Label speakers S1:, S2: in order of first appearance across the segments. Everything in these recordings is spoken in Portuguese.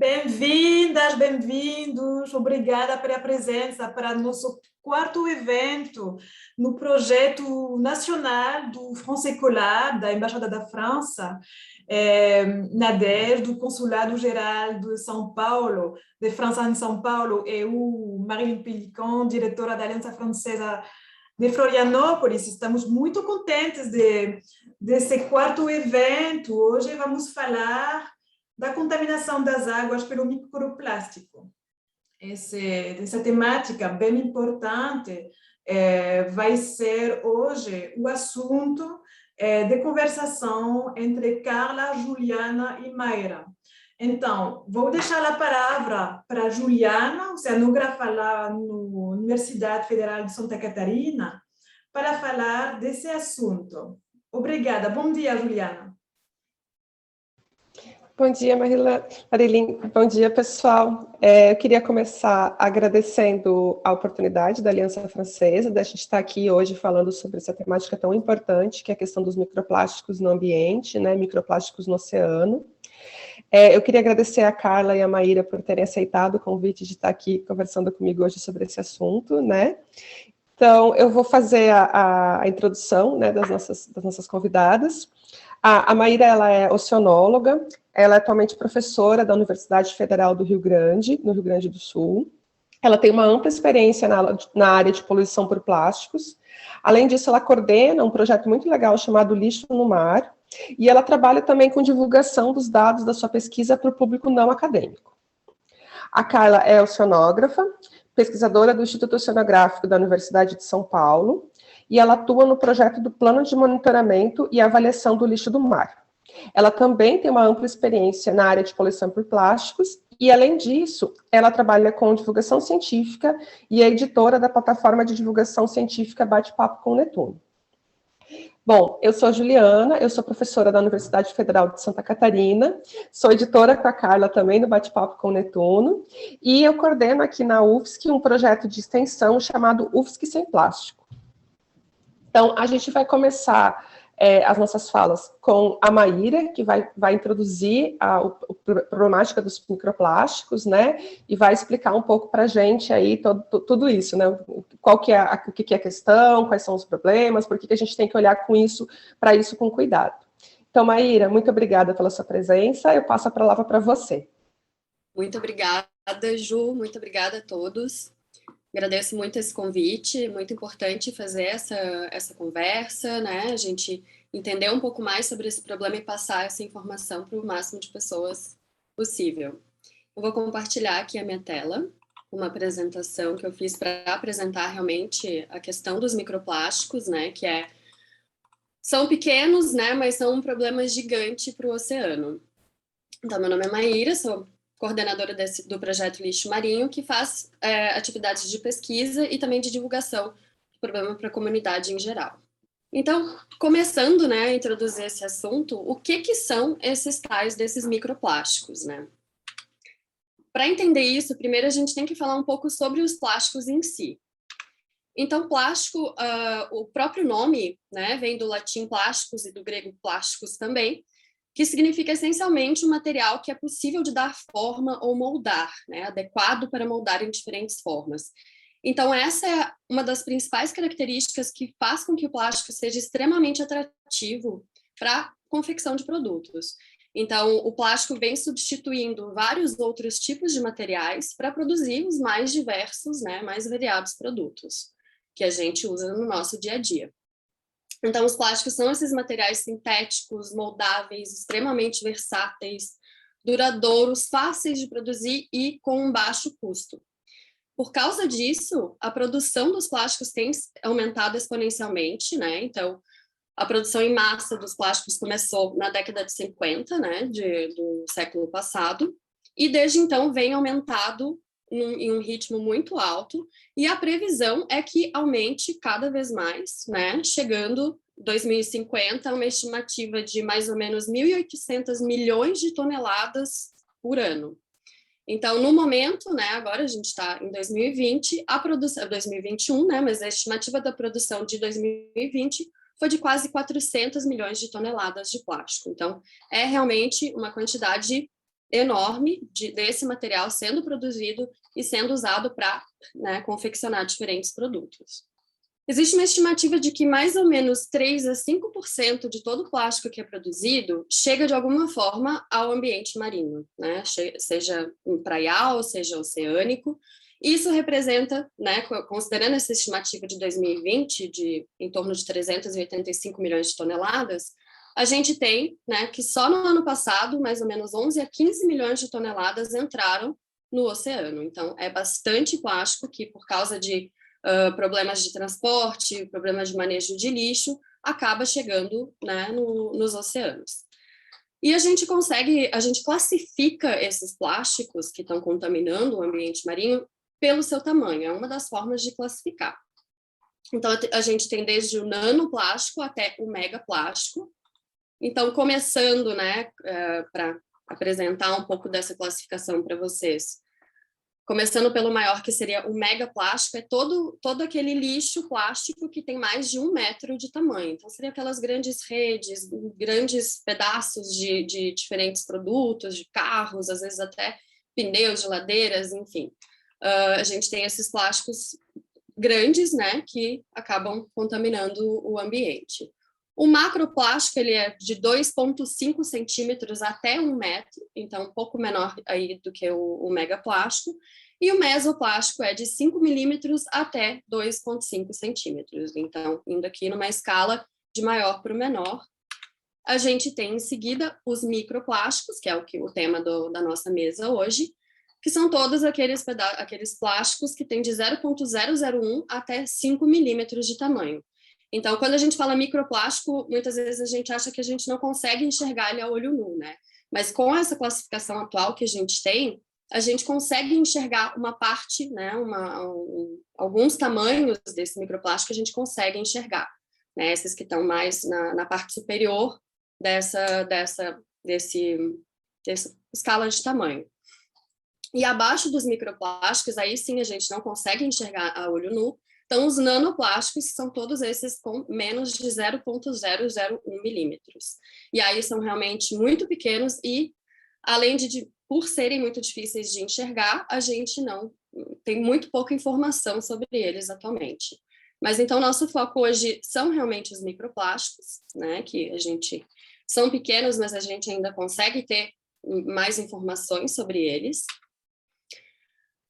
S1: Bem-vindas, bem-vindos. Obrigada pela presença para nosso quarto evento no projeto nacional do Français Collab, da Embaixada da França, na DES, do Consulado Geral de São Paulo, de França em São Paulo, e o Marilyn Pélican, diretora da Aliança Francesa de Florianópolis. Estamos muito contentes desse quarto evento. Hoje vamos falar da contaminação das águas pelo microplástico. Essa temática bem importante vai ser hoje o assunto de conversação entre Carla, Juliana e Mayra. Então, vou deixar a palavra para Juliana, oceanógrafa lá na Universidade Federal de Santa Catarina, para falar desse assunto. Obrigada. Bom dia, Juliana.
S2: Bom dia, Marilyn. Bom dia, pessoal. Eu queria começar agradecendo a oportunidade da Aliança Francesa, da gente estar aqui hoje falando sobre essa temática tão importante, que é a questão dos microplásticos no ambiente, né, microplásticos no oceano. Eu queria agradecer a Carla e a Maíra por terem aceitado o convite de estar aqui conversando comigo hoje sobre esse assunto, né. Então, eu vou fazer a introdução, né, das nossas convidadas. A Maíra, ela é oceanóloga, ela é atualmente professora da Universidade Federal do Rio Grande, no Rio Grande do Sul. Ela tem uma ampla experiência na área de poluição por plásticos. Além disso, ela coordena um projeto muito legal chamado Lixo no Mar, e ela trabalha também com divulgação dos dados da sua pesquisa para o público não acadêmico. A Carla é oceanógrafa, pesquisadora do Instituto Oceanográfico da Universidade de São Paulo, e ela atua no projeto do Plano de Monitoramento e Avaliação do Lixo do Mar. Ela também tem uma ampla experiência na área de poluição por plásticos, e, além disso, ela trabalha com divulgação científica e é editora da plataforma de divulgação científica Bate-Papo com o Netuno. Bom, eu sou a Juliana, eu sou professora da Universidade Federal de Santa Catarina, sou editora com a Carla também do Bate-Papo com o Netuno, e eu coordeno aqui na UFSC um projeto de extensão chamado UFSC Sem Plástico. Então, a gente vai começar as nossas falas com a Maíra, que vai introduzir a problemática dos microplásticos, né, e vai explicar um pouco para a gente aí tudo isso, né, o que é a questão, quais são os problemas, por que a gente tem que olhar para isso com cuidado. Então, Maíra, muito obrigada pela sua presença, eu passo a palavra para você.
S3: Muito obrigada, Ju, muito obrigada a todos. Agradeço muito esse convite, muito importante fazer essa conversa, né? A gente entender um pouco mais sobre esse problema e passar essa informação para o máximo de pessoas possível. Eu vou compartilhar aqui a minha tela, uma apresentação que eu fiz para apresentar realmente a questão dos microplásticos, né? São pequenos, né? Mas são um problema gigante para o oceano. Então, meu nome é Maíra, sou coordenadora do projeto Lixo Marinho, que faz atividades de pesquisa e também de divulgação do problema para a comunidade em geral. Então, começando, né, a introduzir esse assunto, o que são esses tais desses microplásticos, né? Para entender isso, primeiro a gente tem que falar um pouco sobre os plásticos em si. Então, plástico, o próprio nome, né, vem do latim plásticos e do grego plásticos também, que significa essencialmente um material que é possível de dar forma ou moldar, né, adequado para moldar em diferentes formas. Então, essa é uma das principais características que faz com que o plástico seja extremamente atrativo para a confecção de produtos. Então, o plástico vem substituindo vários outros tipos de materiais para produzir os mais diversos, né, mais variados produtos que a gente usa no nosso dia a dia. Então, os plásticos são esses materiais sintéticos, moldáveis, extremamente versáteis, duradouros, fáceis de produzir e com um baixo custo. Por causa disso, a produção dos plásticos tem aumentado exponencialmente, né? Então, a produção em massa dos plásticos começou na década de 50, né, do século passado, e desde então vem aumentado em um ritmo muito alto, e a previsão é que aumente cada vez mais, né, chegando em 2050 a uma estimativa de mais ou menos 1.800 milhões de toneladas por ano. Então, no momento, né, agora a gente está em 2020, a produção, 2021, né, mas a estimativa da produção de 2020 foi de quase 400 milhões de toneladas de plástico. Então, é realmente uma quantidade enorme desse material sendo produzido e sendo usado para, né, confeccionar diferentes produtos. Existe uma estimativa de que mais ou menos 3 a 5% de todo o plástico que é produzido chega de alguma forma ao ambiente marinho, né? Seja praial, seja oceânico. Isso representa, né, considerando essa estimativa de 2020, de em torno de 385 milhões de toneladas, a gente tem, né, que só no ano passado, mais ou menos 11 a 15 milhões de toneladas entraram no oceano. Então, é bastante plástico que, por causa de problemas de transporte, problemas de manejo de lixo, acaba chegando, né, nos oceanos. E a gente classifica esses plásticos que estão contaminando o ambiente marinho pelo seu tamanho, é uma das formas de classificar. Então, a gente tem desde o nanoplástico até o megaplástico. Então, começando, né, para apresentar um pouco dessa classificação para vocês, começando pelo maior, que seria o megaplástico, é todo aquele lixo plástico que tem mais de 1 metro de tamanho. Então, seriam aquelas grandes redes, grandes pedaços de diferentes produtos, de carros, às vezes até pneus, geladeiras, enfim. A gente tem esses plásticos grandes, né, que acabam contaminando o ambiente. O macroplástico, ele é de 2,5 centímetros até 1 metro, então um pouco menor aí do que o megaplástico, e o mesoplástico é de 5 milímetros até 2,5 centímetros. Então, indo aqui numa escala de maior para o menor, a gente tem em seguida os microplásticos, que é o tema da nossa mesa hoje, que são todos aqueles plásticos que têm de 0,001 até 5 milímetros de tamanho. Então, quando a gente fala microplástico, muitas vezes a gente acha que a gente não consegue enxergar ele a olho nu, né? Mas com essa classificação atual que a gente tem, a gente consegue enxergar uma parte, né? Alguns tamanhos desse microplástico a gente consegue enxergar, né? Esses que estão mais na parte superior dessa escala de tamanho. E abaixo dos microplásticos, aí sim a gente não consegue enxergar a olho nu. Então, os nanoplásticos são todos esses com menos de 0,001 milímetros. E aí são realmente muito pequenos e, além por serem muito difíceis de enxergar, a gente não tem muito pouca informação sobre eles atualmente. Mas então, nosso foco hoje são realmente os microplásticos, né, que são pequenos, mas a gente ainda consegue ter mais informações sobre eles.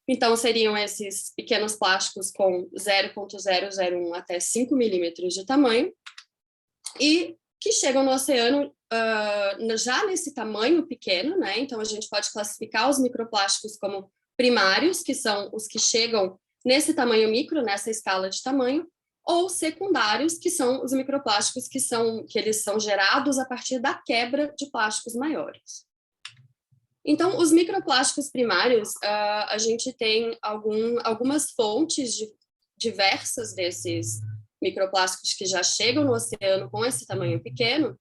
S3: Então, seriam esses pequenos plásticos com 0,001 até 5 milímetros de tamanho e que chegam no oceano já nesse tamanho pequeno, né? Então, a gente pode classificar os microplásticos como primários, que são os que chegam nesse tamanho micro, nessa escala de tamanho, ou secundários, que são os microplásticos que eles são gerados a partir da quebra de plásticos maiores. Então, os microplásticos primários, a gente tem algumas fontes diversas desses microplásticos que já chegam no oceano com esse tamanho pequeno,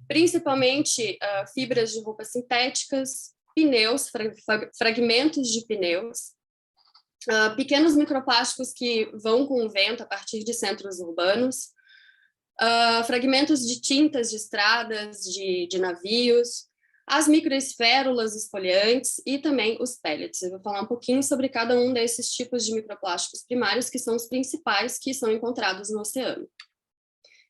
S3: principalmente fibras de roupas sintéticas, pneus, fragmentos de pneus, pequenos microplásticos que vão com o vento a partir de centros urbanos, fragmentos de tintas de estradas, de navios, as microesférulas esfoliantes e também os pellets. Eu vou falar um pouquinho sobre cada um desses tipos de microplásticos primários, que são os principais que são encontrados no oceano.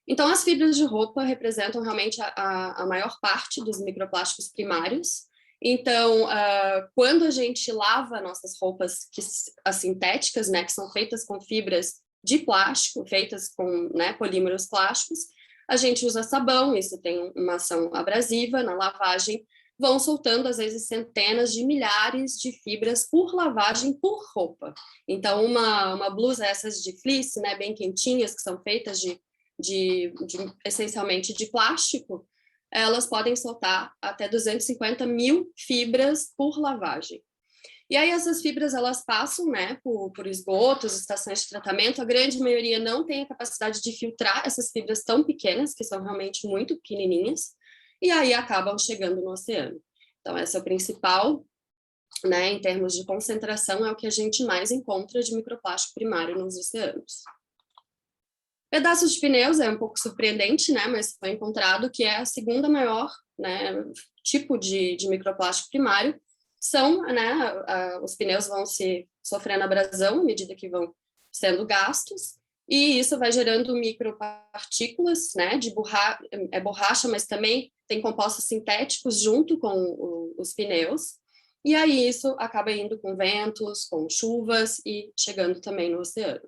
S3: Então, as fibras de roupa representam realmente a maior parte dos microplásticos primários. Então, quando a gente lava nossas roupas as sintéticas, né, que são feitas com fibras de plástico, feitas com, né, polímeros plásticos, a gente usa sabão, isso tem uma ação abrasiva, na lavagem vão soltando, às vezes, centenas de milhares de fibras por lavagem por roupa. Então, uma blusa essas de fleece, né, bem quentinhas, que são feitas essencialmente de plástico, elas podem soltar até 250 mil fibras por lavagem. E aí essas fibras, elas passam, né, por esgotos, estações de tratamento, a grande maioria não tem a capacidade de filtrar essas fibras tão pequenas, que são realmente muito pequenininhas, e aí acabam chegando no oceano. Então, esse é o principal, né, em termos de concentração, é o que a gente mais encontra de microplástico primário nos oceanos. Pedaços de pneus é um pouco surpreendente, né, mas foi encontrado que é a segunda maior né, tipo de microplástico primário são, né, os pneus vão se sofrendo abrasão à medida que vão sendo gastos, e isso vai gerando micropartículas, né, de borracha, mas também tem compostos sintéticos junto com os pneus, e aí isso acaba indo com ventos, com chuvas e chegando também no oceano.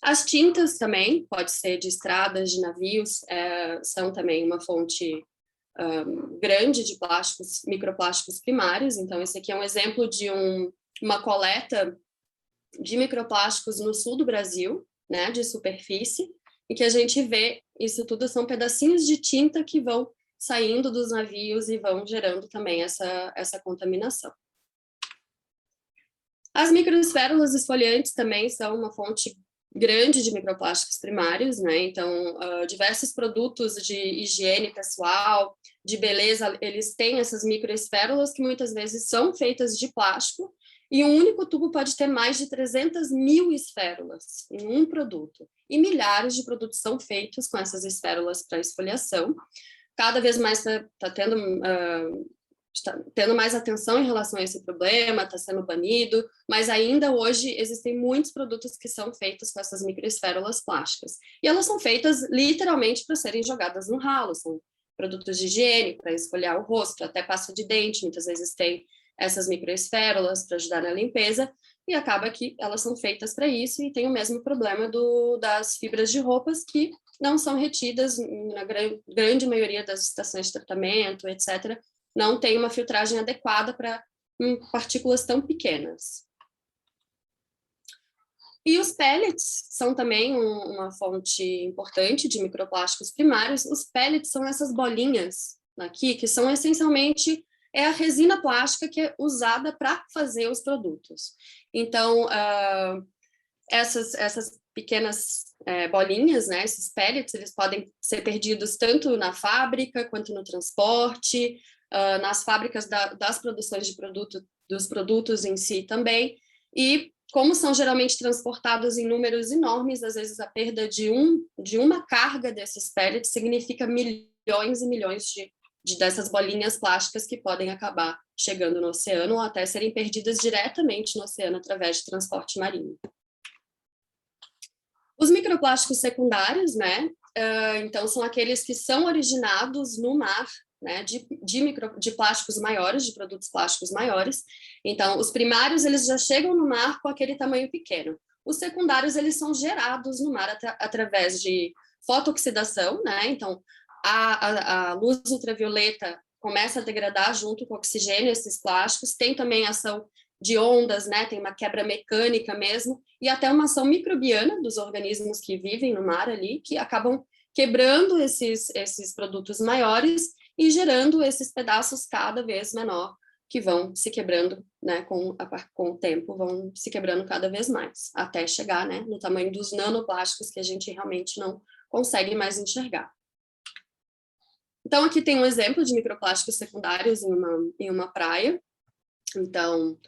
S3: As tintas também, pode ser de estradas, de navios, são também uma fonte grande de plásticos, microplásticos primários. Então, esse aqui é um exemplo de uma coleta de microplásticos no sul do Brasil, né, de superfície, e que a gente vê, isso tudo são pedacinhos de tinta que vão saindo dos navios e vão gerando também essa contaminação. As microesférulas esfoliantes também são uma fonte grande de microplásticos primários, né? Então, diversos produtos de higiene pessoal, de beleza, eles têm essas microesférulas que muitas vezes são feitas de plástico, e um único tubo pode ter mais de 300 mil esférulas em um produto. E milhares de produtos são feitos com essas esférulas para esfoliação. Cada vez mais está tendo mais atenção em relação a esse problema, está sendo banido, mas ainda hoje existem muitos produtos que são feitos com essas microesférulas plásticas. E elas são feitas literalmente para serem jogadas no ralo, são produtos de higiene, para esfoliar o rosto, até pasta de dente, muitas vezes tem essas microesférulas para ajudar na limpeza, e acaba que elas são feitas para isso, e tem o mesmo problema das fibras de roupas que não são retidas na grande maioria das estações de tratamento, etc., não tem uma filtragem adequada para partículas tão pequenas. E os pellets são também uma fonte importante de microplásticos primários. Os pellets são essas bolinhas aqui, que são essencialmente a resina plástica que é usada para fazer os produtos. Então, essas pequenas bolinhas, né, esses pellets, eles podem ser perdidos tanto na fábrica quanto no transporte, nas fábricas das produções dos produtos em si também, e como são geralmente transportados em números enormes, às vezes a perda de uma carga desses pellets significa milhões e milhões dessas bolinhas plásticas que podem acabar chegando no oceano ou até serem perdidas diretamente no oceano através de transporte marinho. Os microplásticos secundários, né, então são aqueles que são originados no mar, né, de plásticos maiores, de produtos plásticos maiores. Então, os primários, eles já chegam no mar com aquele tamanho pequeno. Os secundários, eles são gerados no mar através de fotooxidação, né? Então, a luz ultravioleta começa a degradar junto com o oxigênio esses plásticos. Tem também ação de ondas, né? Tem uma quebra mecânica mesmo, e até uma ação microbiana dos organismos que vivem no mar ali, que acabam quebrando esses produtos maiores e gerando esses pedaços cada vez menor, que vão se quebrando, né, com o tempo, vão se quebrando cada vez mais, até chegar, né, no tamanho dos nanoplásticos que a gente realmente não consegue mais enxergar. Então, aqui tem um exemplo de microplásticos secundários em uma praia. Então,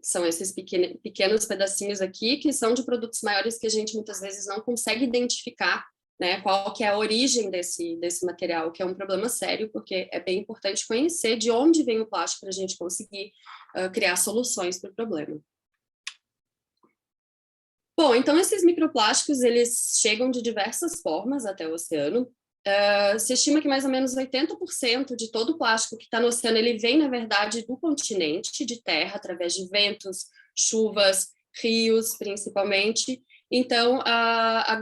S3: são esses pequenos pedacinhos aqui, que são de produtos maiores que a gente muitas vezes não consegue identificar, né, qual que é a origem desse material, que é um problema sério, porque é bem importante conhecer de onde vem o plástico para a gente conseguir criar soluções para o problema. Bom, então esses microplásticos, eles chegam de diversas formas até o oceano. Se estima que mais ou menos 80% de todo o plástico que está no oceano, ele vem, na verdade, do continente, de terra, através de ventos, chuvas, rios, principalmente. Então, a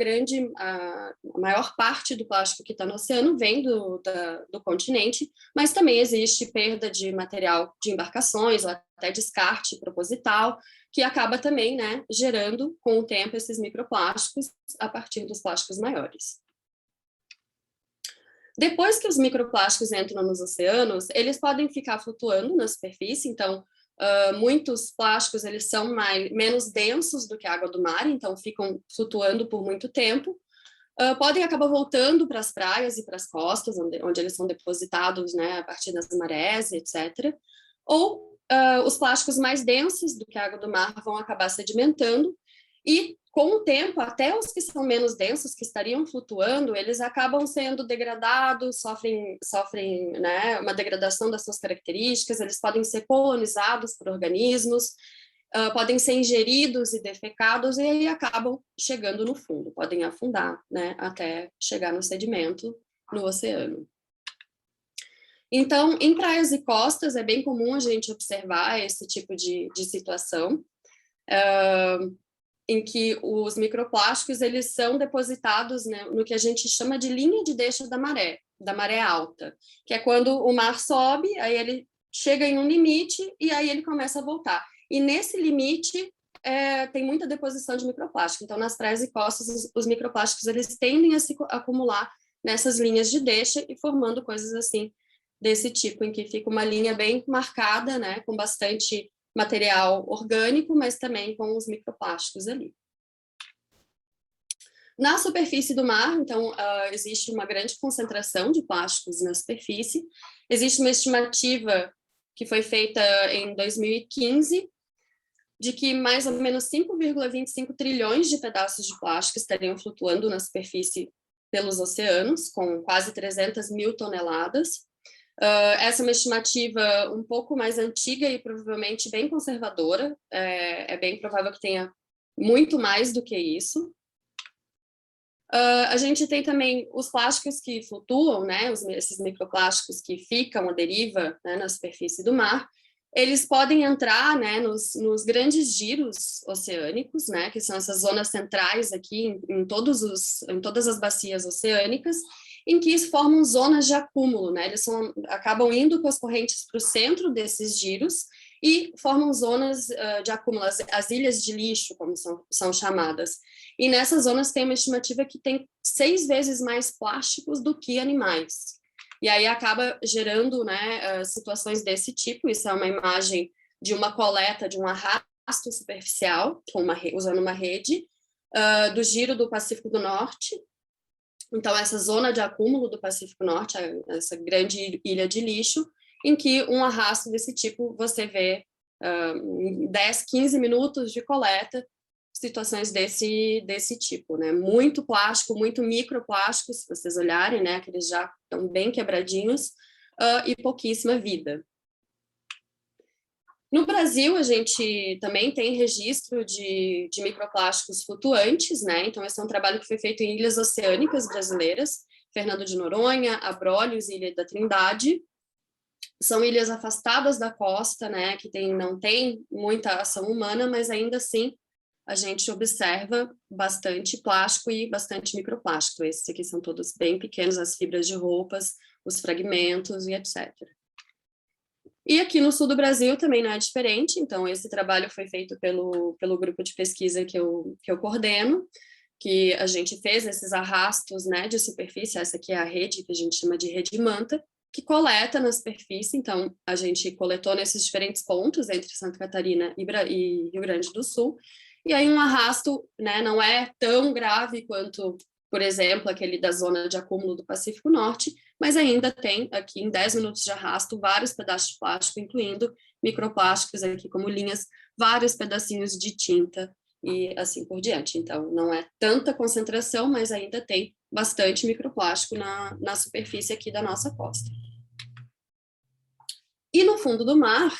S3: maior parte do plástico que está no oceano vem do continente, mas também existe perda de material de embarcações, ou até descarte proposital, que acaba também, né, gerando, com o tempo, esses microplásticos a partir dos plásticos maiores. Depois que os microplásticos entram nos oceanos, eles podem ficar flutuando na superfície, então, muitos plásticos, eles são menos densos do que a água do mar, então ficam flutuando por muito tempo. Podem acabar voltando para as praias e para as costas, onde eles são depositados, né, a partir das marés, etc. Ou os plásticos mais densos do que a água do mar vão acabar sedimentando, e com o tempo, até os que são menos densos, que estariam flutuando, eles acabam sendo degradados, sofrem né, uma degradação das suas características, eles podem ser polonizados por organismos, podem ser ingeridos e defecados, e aí acabam chegando no fundo, podem afundar, né, até chegar no sedimento, no oceano. Então, em praias e costas, é bem comum a gente observar esse tipo de situação, em que os microplásticos eles são depositados, né, no que a gente chama de linha de deixa da maré alta, que é quando o mar sobe, aí ele chega em um limite e aí ele começa a voltar. E nesse limite tem muita deposição de microplástico. Então, nas praias e costas, os microplásticos eles tendem a se acumular nessas linhas de deixa e formando coisas assim, desse tipo, em que fica uma linha bem marcada, né, com bastante material orgânico, mas também com os microplásticos ali. Na superfície do mar, então, existe uma grande concentração de plásticos na superfície. Existe uma estimativa que foi feita em 2015, de que mais ou menos 5,25 trilhões de pedaços de plástico estariam flutuando na superfície pelos oceanos, com quase 300 mil toneladas. Essa é uma estimativa um pouco mais antiga e provavelmente bem conservadora. É bem provável que tenha muito mais do que isso. A gente tem também os plásticos que flutuam, né, esses microplásticos que ficam à deriva, né, na superfície do mar. Eles podem entrar, né, nos grandes giros oceânicos, né, que são essas zonas centrais aqui em todas as bacias oceânicas, em que formam zonas de acúmulo, né? Eles acabam indo com as correntes para o centro desses giros e formam zonas de acúmulo, as ilhas de lixo, como são chamadas. E nessas zonas tem uma estimativa que tem 6 vezes mais plásticos do que animais. E aí acaba gerando, né, situações desse tipo. Isso é uma imagem de uma coleta, de um arrasto superficial, usando uma rede, do giro do Pacífico do Norte. Então, essa zona de acúmulo do Pacífico Norte, essa grande ilha de lixo, em que um arrasto desse tipo você vê 10, 15 minutos de coleta, situações desse tipo, né? Muito plástico, muito microplástico, se vocês olharem, né? Que eles já estão bem quebradinhos, e pouquíssima vida. No Brasil, a gente também tem registro de microplásticos flutuantes, né? Então, esse é um trabalho que foi feito em ilhas oceânicas brasileiras, Fernando de Noronha, Abrolhos e Ilha da Trindade. São ilhas afastadas da costa, né? Que não tem muita ação humana, mas ainda assim a gente observa bastante plástico e bastante microplástico. Esses aqui são todos bem pequenos, as fibras de roupas, os fragmentos e etc. E aqui no sul do Brasil também não é diferente, então esse trabalho foi feito pelo grupo de pesquisa que eu coordeno, que a gente fez esses arrastos, né, de superfície. Essa aqui é a rede, que a gente chama de rede manta, que coleta na superfície. Então a gente coletou nesses diferentes pontos, entre Santa Catarina e Rio Grande do Sul, e aí um arrasto, né, não é tão grave quanto, por exemplo, aquele da zona de acúmulo do Pacífico Norte, mas ainda tem aqui em 10 minutos de arrasto vários pedaços de plástico, incluindo microplásticos aqui como linhas, vários pedacinhos de tinta e assim por diante. Então, não é tanta concentração, mas ainda tem bastante microplástico na superfície aqui da nossa costa. E no fundo do mar,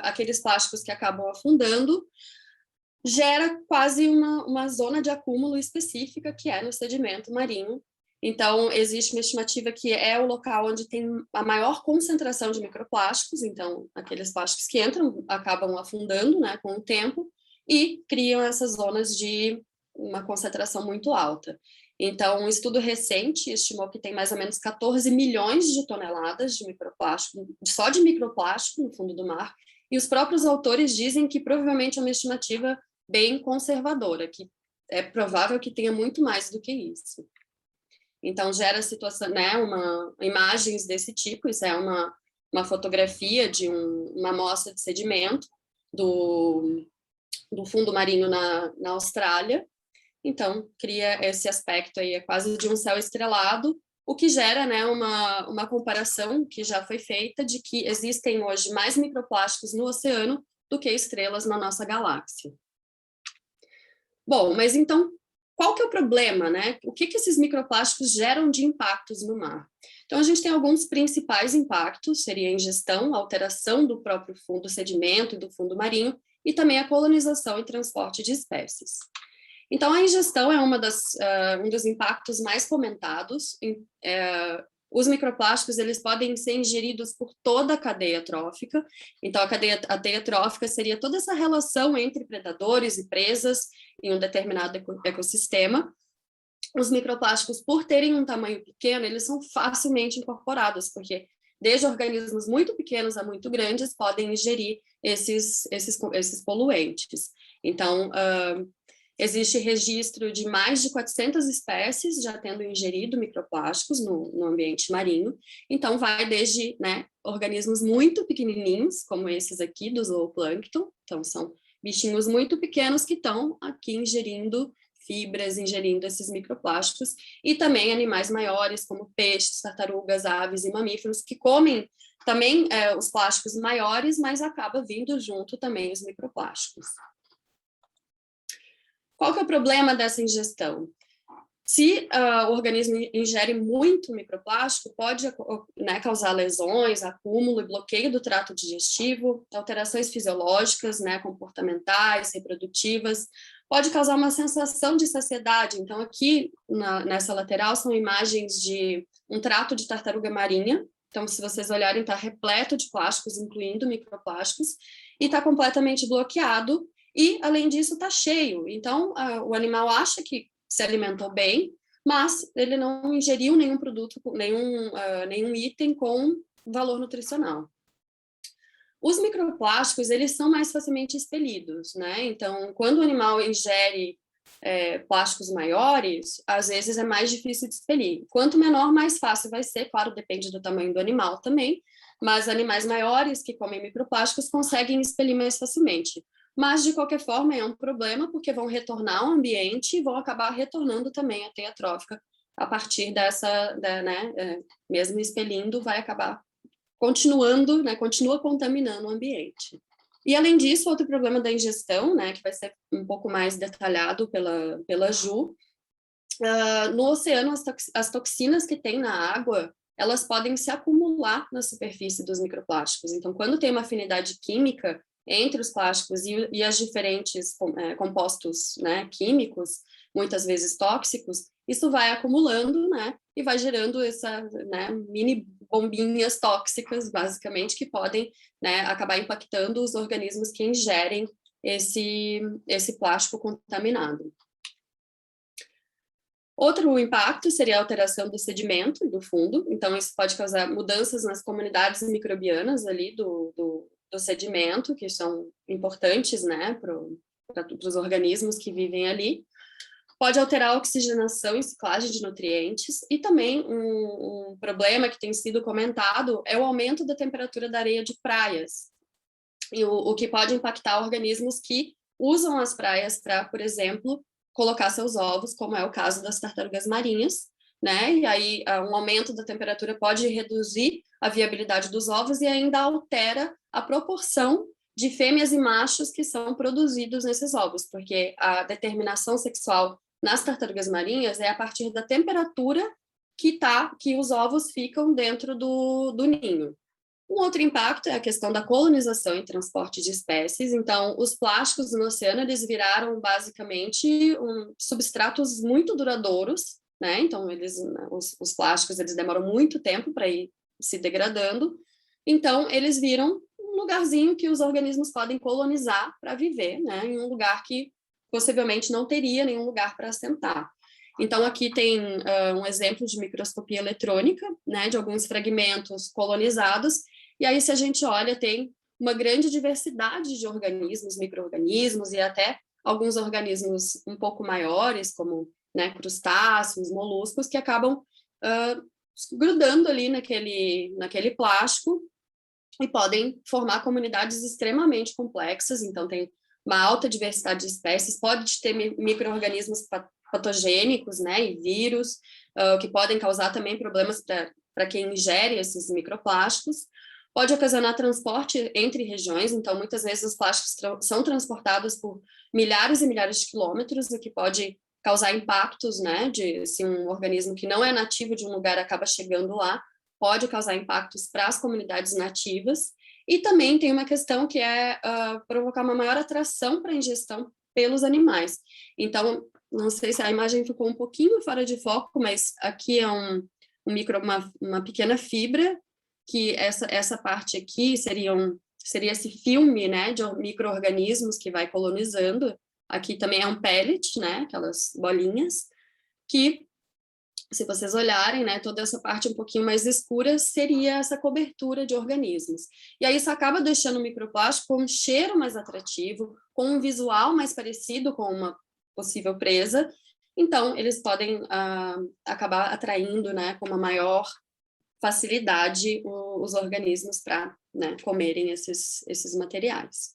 S3: aqueles plásticos que acabam afundando, gera quase uma zona de acúmulo específica, que é no sedimento marinho. Então, existe uma estimativa que é o local onde tem a maior concentração de microplásticos. Então, aqueles plásticos que entram acabam afundando, né, com o tempo, e criam essas zonas de uma concentração muito alta. Então, um estudo recente estimou que tem mais ou menos 14 milhões de toneladas de microplástico, só de microplástico no fundo do mar, e os próprios autores dizem que provavelmente é uma estimativa bem conservadora, que é provável que tenha muito mais do que isso. Então, gera situação, né, imagens desse tipo. Isso é uma fotografia de uma amostra de sedimento do fundo marinho na Austrália. Então, cria esse aspecto aí, é quase de um céu estrelado, o que gera, né, uma comparação que já foi feita de que existem hoje mais microplásticos no oceano do que estrelas na nossa galáxia. Bom, mas então, qual que é o problema, né? O que esses microplásticos geram de impactos no mar? Então, a gente tem alguns principais impactos, seria a ingestão, a alteração do próprio fundo, do sedimento e do fundo marinho, e também a colonização e transporte de espécies. Então, a ingestão é um dos impactos mais comentados. Os microplásticos, eles podem ser ingeridos por toda a cadeia trófica. Então, a cadeia trófica seria toda essa relação entre predadores e presas em um determinado ecossistema. Os microplásticos, por terem um tamanho pequeno, eles são facilmente incorporados, porque desde organismos muito pequenos a muito grandes podem ingerir esses poluentes. Então, existe registro de mais de 400 espécies já tendo ingerido microplásticos no ambiente marinho. Então, vai desde, né, organismos muito pequenininhos, como esses aqui do zooplâncton. Então, são bichinhos muito pequenos que estão aqui ingerindo fibras, ingerindo esses microplásticos, e também animais maiores, como peixes, tartarugas, aves e mamíferos, que comem também os plásticos maiores, mas acaba vindo junto também os microplásticos. Qual que é o problema dessa ingestão? Se o organismo ingere muito microplástico, pode, né, causar lesões, acúmulo e bloqueio do trato digestivo, alterações fisiológicas, né, comportamentais, reprodutivas, pode causar uma sensação de saciedade. Então, aqui nessa lateral são imagens de um trato de tartaruga marinha. Então, se vocês olharem, está repleto de plásticos, incluindo microplásticos, e está completamente bloqueado. E, além disso, está cheio. Então, o animal acha que se alimentou bem, mas ele não ingeriu nenhum produto, nenhum item com valor nutricional. Os microplásticos, eles são mais facilmente expelidos, né? Então, quando o animal ingere plásticos maiores, às vezes é mais difícil de expelir. Quanto menor, mais fácil vai ser, claro, depende do tamanho do animal também, mas animais maiores que comem microplásticos conseguem expelir mais facilmente. Mas, de qualquer forma, é um problema, porque vão retornar ao ambiente e vão acabar retornando também à teia trófica a partir mesmo expelindo, vai acabar continuando, né, continua contaminando o ambiente. E, além disso, outro problema da ingestão, né, que vai ser um pouco mais detalhado pela Ju, no oceano, as toxinas que tem na água, elas podem se acumular na superfície dos microplásticos. Então, quando tem uma afinidade química entre os plásticos e as diferentes compostos, né, químicos, muitas vezes tóxicos, isso vai acumulando, né, e vai gerando mini bombinhas tóxicas, basicamente, que podem, né, acabar impactando os organismos que ingerem esse plástico contaminado. Outro impacto seria a alteração do sedimento e do fundo. Então, isso pode causar mudanças nas comunidades microbianas ali do sedimento, que são importantes, né, para os organismos que vivem ali. Pode alterar a oxigenação e ciclagem de nutrientes, e também um problema que tem sido comentado é o aumento da temperatura da areia de praias, e o que pode impactar organismos que usam as praias para, por exemplo, colocar seus ovos, como é o caso das tartarugas marinhas, né? E aí um aumento da temperatura pode reduzir a viabilidade dos ovos e ainda altera a proporção de fêmeas e machos que são produzidos nesses ovos, porque a determinação sexual nas tartarugas marinhas é a partir da temperatura que os ovos ficam dentro do ninho. Um outro impacto é a questão da colonização e transporte de espécies. Então, os plásticos no oceano, eles viraram basicamente substratos muito duradouros, né? Então, os plásticos, eles demoram muito tempo para ir se degradando. Então, eles viram um lugarzinho que os organismos podem colonizar para viver, né? Em um lugar que possivelmente não teria nenhum lugar para assentar. Então, aqui tem um exemplo de microscopia eletrônica, né, de alguns fragmentos colonizados, e aí, se a gente olha, tem uma grande diversidade de organismos, micro-organismos, e até alguns organismos um pouco maiores, como, né, crustáceos, moluscos, que acabam grudando ali naquele plástico e podem formar comunidades extremamente complexas. Então, tem uma alta diversidade de espécies, pode ter micro-organismos patogênicos, né, e vírus, que podem causar também problemas para quem ingere esses microplásticos. Pode ocasionar transporte entre regiões, então muitas vezes os plásticos são transportados por milhares e milhares de quilômetros, o que pode causar impactos, né, se um organismo que não é nativo de um lugar acaba chegando lá, pode causar impactos para as comunidades nativas, e também tem uma questão que é provocar uma maior atração para a ingestão pelos animais. Então, não sei se a imagem ficou um pouquinho fora de foco, mas aqui é uma pequena fibra, que essa parte aqui seria esse filme, né, de micro-organismos que vai colonizando. Aqui também é um pellet, né, aquelas bolinhas, que, se vocês olharem, né, toda essa parte um pouquinho mais escura seria essa cobertura de organismos. E aí isso acaba deixando o microplástico com um cheiro mais atrativo, com um visual mais parecido com uma possível presa, então eles podem acabar atraindo, né, com uma maior facilidade os organismos para, né, comerem esses materiais.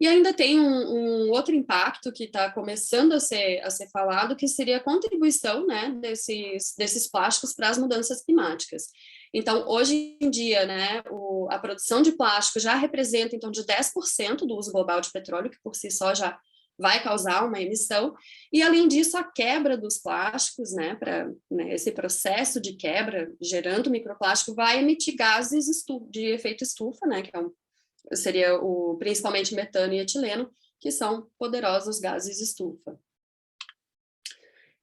S3: E ainda tem um outro impacto que está começando a ser falado, que seria a contribuição, né, desses plásticos para as mudanças climáticas. Então, hoje em dia, né, a produção de plástico já representa em torno de 10% do uso global de petróleo, que por si só já vai causar uma emissão, e além disso a quebra dos plásticos, né, esse processo de quebra gerando microplástico vai emitir gases de efeito estufa, né, que seria principalmente metano e etileno, que são poderosos gases estufa.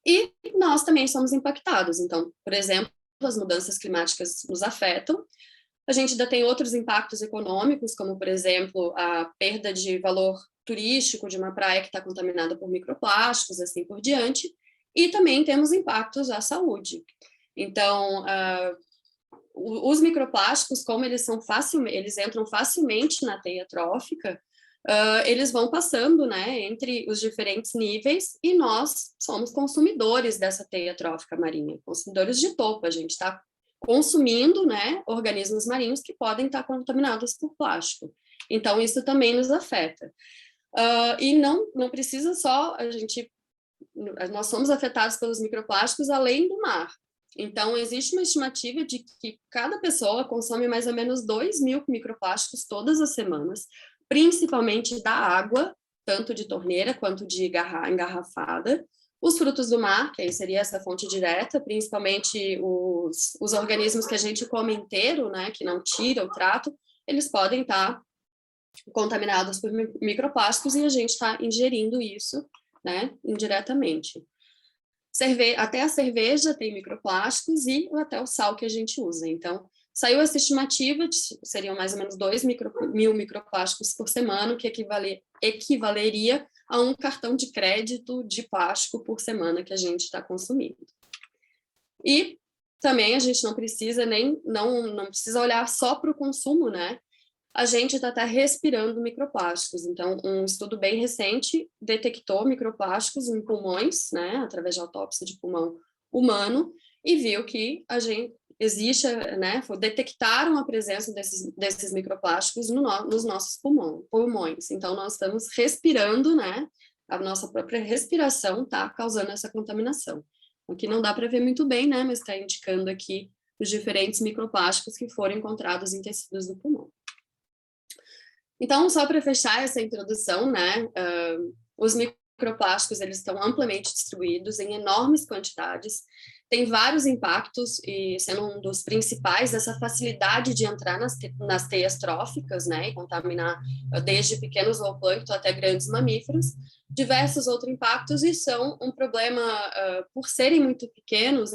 S3: E nós também somos impactados, então, por exemplo, as mudanças climáticas nos afetam. A gente ainda tem outros impactos econômicos, como, por exemplo, a perda de valor turístico de uma praia que está contaminada por microplásticos, assim por diante, e também temos impactos à saúde. Então, os microplásticos, como eles entram facilmente na teia trófica, eles vão passando, né, entre os diferentes níveis, e nós somos consumidores dessa teia trófica marinha, consumidores de topo. A gente está consumindo, né, organismos marinhos que podem estar contaminados por plástico. Então, isso também nos afeta. E não precisa só nós somos afetados pelos microplásticos além do mar. Então, existe uma estimativa de que cada pessoa consome mais ou menos 2.000 microplásticos todas as semanas, principalmente da água, tanto de torneira quanto de engarrafada. Os frutos do mar, que aí seria essa fonte direta, principalmente os organismos que a gente come inteiro, né, que não tira o trato, eles podem estar contaminados por microplásticos e a gente está ingerindo isso, né, indiretamente. Até a cerveja tem microplásticos e até o sal que a gente usa. Então, saiu essa estimativa, seriam mais ou menos 2.000 microplásticos por semana, que equivaleria a um cartão de crédito de plástico por semana que a gente está consumindo. E também a gente não precisa não precisa olhar só para o consumo, né? A gente está até respirando microplásticos. Então, um estudo bem recente detectou microplásticos em pulmões, né, através de autópsia de pulmão humano, e viu que detectaram a presença desses microplásticos nos nossos pulmões. Então, nós estamos respirando, né, a nossa própria respiração está causando essa contaminação. O que não dá para ver muito bem, né, mas está indicando aqui os diferentes microplásticos que foram encontrados em tecidos do pulmão. Então, só para fechar essa introdução, né, os microplásticos eles estão amplamente distribuídos em enormes quantidades, tem vários impactos, e sendo um dos principais, essa facilidade de entrar nas teias tróficas, né, e contaminar desde pequenos zooplâncton até grandes mamíferos, diversos outros impactos, e são um problema, por serem muito pequenos,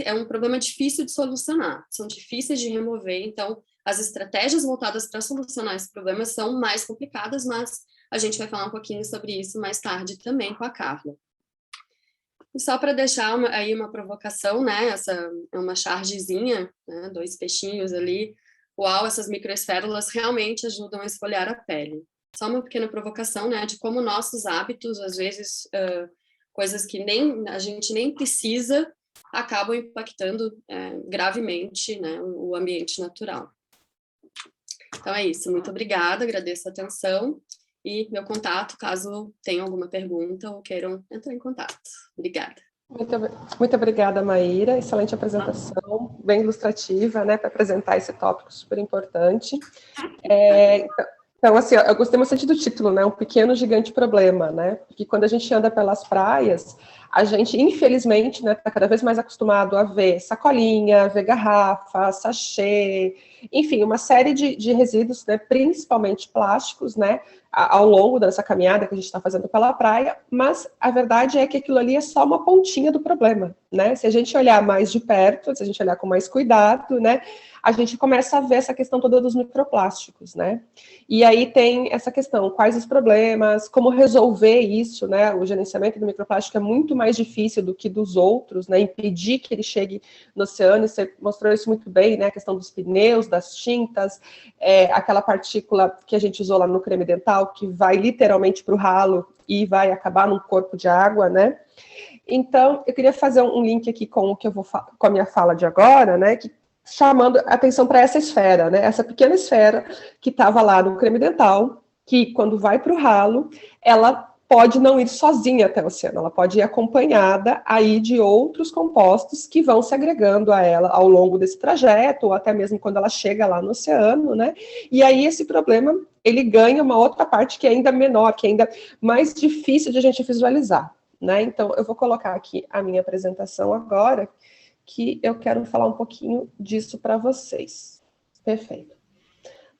S3: é um problema difícil de solucionar, são difíceis de remover, então as estratégias voltadas para solucionar esse problema são mais complicadas, mas a gente vai falar um pouquinho sobre isso mais tarde também com a Carla. E só para deixar aí uma provocação, né, essa é uma chargezinha, né, 2 peixinhos ali, uau, essas microesférulas realmente ajudam a esfoliar a pele. Só uma pequena provocação, né, de como nossos hábitos, às vezes, coisas que a gente nem precisa, acabam impactando gravemente, né, o ambiente natural. Então é isso, muito obrigada, agradeço a atenção e meu contato, caso tenham alguma pergunta ou queiram entrar em contato. Obrigada.
S2: Muito obrigada, Maíra. Excelente apresentação, bem ilustrativa, né, para apresentar esse tópico super importante. Então, assim, eu gostei bastante do título, né, um pequeno gigante problema, né, porque quando a gente anda pelas praias, a gente, infelizmente, né, está cada vez mais acostumado a ver sacolinha, ver garrafa, sachê, enfim, uma série de resíduos, né, principalmente plásticos, né, ao longo dessa caminhada que a gente está fazendo pela praia, mas a verdade é que aquilo ali é só uma pontinha do problema, né, se a gente olhar mais de perto, se a gente olhar com mais cuidado, né, a gente começa a ver essa questão toda dos microplásticos, né? E aí tem essa questão, quais os problemas, como resolver isso, né? O gerenciamento do microplástico é muito mais difícil do que dos outros, né? Impedir que ele chegue no oceano, e você mostrou isso muito bem, né? A questão dos pneus, das tintas, aquela partícula que a gente usou lá no creme dental, que vai literalmente para o ralo e vai acabar num corpo de água, né? Então, eu queria fazer um link aqui com o que eu vou com a minha fala de agora, né? Que chamando atenção para essa esfera, né? Essa pequena esfera que estava lá no creme dental, que quando vai para o ralo, ela pode não ir sozinha até o oceano, ela pode ir acompanhada aí de outros compostos que vão se agregando a ela ao longo desse trajeto, ou até mesmo quando ela chega lá no oceano, né? E aí esse problema, ele ganha uma outra parte que é ainda menor, que é ainda mais difícil de a gente visualizar, né? Então, eu vou colocar aqui a minha apresentação agora, que eu quero falar um pouquinho disso para vocês. Perfeito.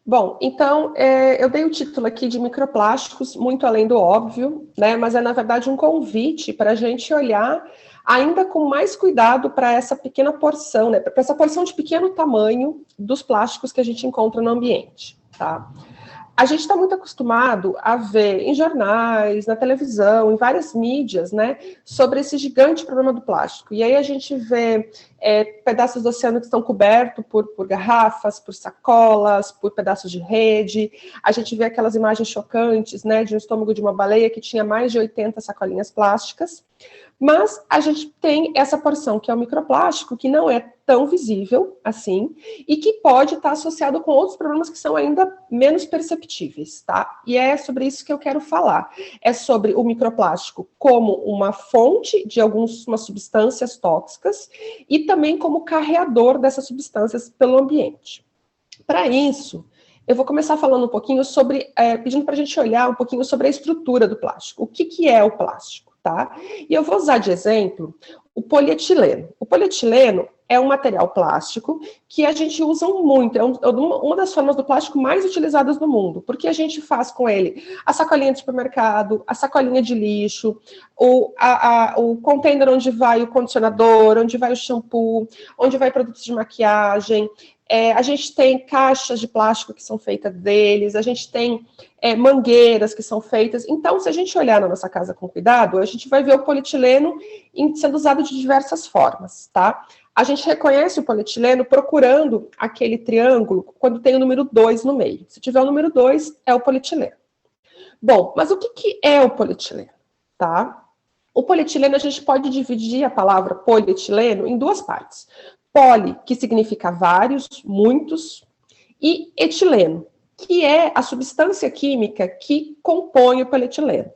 S2: Bom, então, eu dei o título aqui de microplásticos, muito além do óbvio, né, mas é, na verdade, um convite para a gente olhar ainda com mais cuidado para essa pequena porção, né, para essa porção de pequeno tamanho dos plásticos que a gente encontra no ambiente, tá? A gente está muito acostumado a ver em jornais, na televisão, em várias mídias, né, sobre esse gigante problema do plástico. E aí a gente vê pedaços do oceano que estão cobertos por garrafas, por sacolas, por pedaços de rede. A gente vê aquelas imagens chocantes, né, de um estômago de uma baleia que tinha mais de 80 sacolinhas plásticas. Mas a gente tem essa porção que é o microplástico, que não é tão visível assim, e que pode estar associado com outros problemas que são ainda menos perceptíveis, tá? E é sobre isso que eu quero falar. É sobre o microplástico como uma fonte de algumas substâncias tóxicas e também como carreador dessas substâncias pelo ambiente. Para isso, eu vou começar falando um pouquinho sobre, pedindo para a gente olhar um pouquinho sobre a estrutura do plástico. O que é o plástico? Tá? E eu vou usar de exemplo o polietileno. O polietileno é um material plástico que a gente usa muito, é uma das formas do plástico mais utilizadas no mundo, porque a gente faz com ele a sacolinha de supermercado, a sacolinha de lixo, o container onde vai o condicionador, onde vai o shampoo, onde vai produtos de maquiagem. A gente tem caixas de plástico que são feitas deles, a gente tem mangueiras que são feitas. Então, se a gente olhar na nossa casa com cuidado, a gente vai ver o polietileno sendo usado de diversas formas, tá? A gente reconhece o polietileno procurando aquele triângulo quando tem o número 2 no meio. Se tiver o número 2, é o polietileno. Bom, mas o que é o polietileno, tá? O polietileno, a gente pode dividir a palavra polietileno em duas partes. Poli, que significa vários, muitos, e etileno, que é a substância química que compõe o polietileno.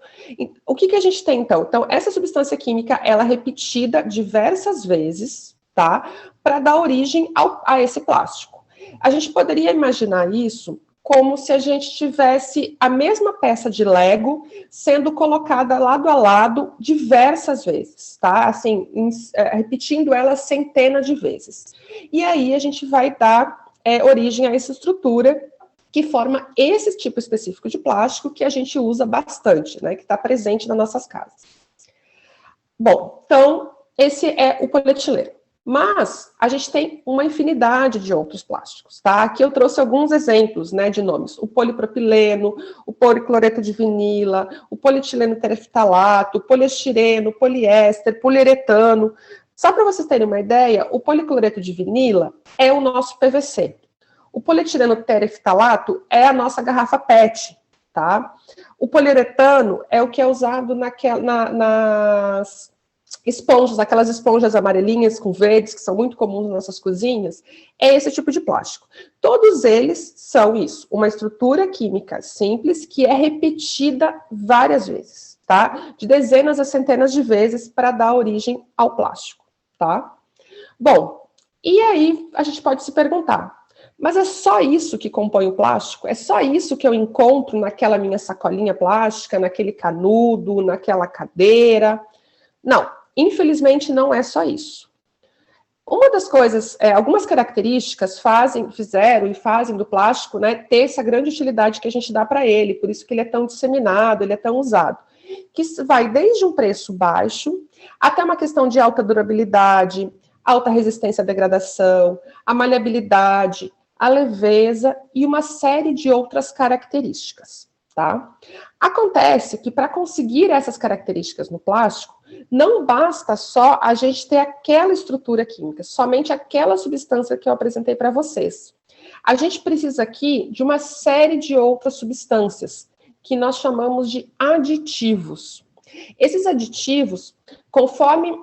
S2: O que a gente tem, então? Então, essa substância química, ela é repetida diversas vezes, tá? Para dar origem a esse plástico. A gente poderia imaginar isso como se a gente tivesse a mesma peça de Lego sendo colocada lado a lado diversas vezes, tá? Assim, repetindo ela centenas de vezes. E aí a gente vai dar origem a essa estrutura que forma esse tipo específico de plástico que a gente usa bastante, né? Que está presente nas nossas casas. Bom, então, esse é o polietileno. Mas a gente tem uma infinidade de outros plásticos, tá? Aqui eu trouxe alguns exemplos, né, de nomes. O polipropileno, o policloreto de vinila, o polietileno tereftalato, o poliestireno, poliéster, poliuretano. Só para vocês terem uma ideia, o policloreto de vinila é o nosso PVC. O polietileno tereftalato é a nossa garrafa PET, tá? O poliuretano é o que é usado nas esponjas, aquelas esponjas amarelinhas com verdes, que são muito comuns nas nossas cozinhas, é esse tipo de plástico. Todos eles são isso, uma estrutura química simples que é repetida várias vezes. tá? De dezenas a centenas de vezes para dar origem ao plástico, tá? Bom, e aí a gente pode se perguntar, mas é só isso que compõe o plástico? É só isso que eu encontro naquela minha sacolinha plástica, naquele canudo, naquela cadeira? Não, infelizmente não é só isso. Uma das coisas, algumas características fizeram e fazem do plástico, né, ter essa grande utilidade que a gente dá para ele, por isso que ele é tão disseminado, ele é tão usado, que vai desde um preço baixo até uma questão de alta durabilidade, alta resistência à degradação, a maleabilidade, a leveza e uma série de outras características, tá? Acontece que para conseguir essas características no plástico, não basta só a gente ter aquela estrutura química, somente aquela substância que eu apresentei para vocês. A gente precisa aqui de uma série de outras substâncias, que nós chamamos de aditivos. Esses aditivos, conforme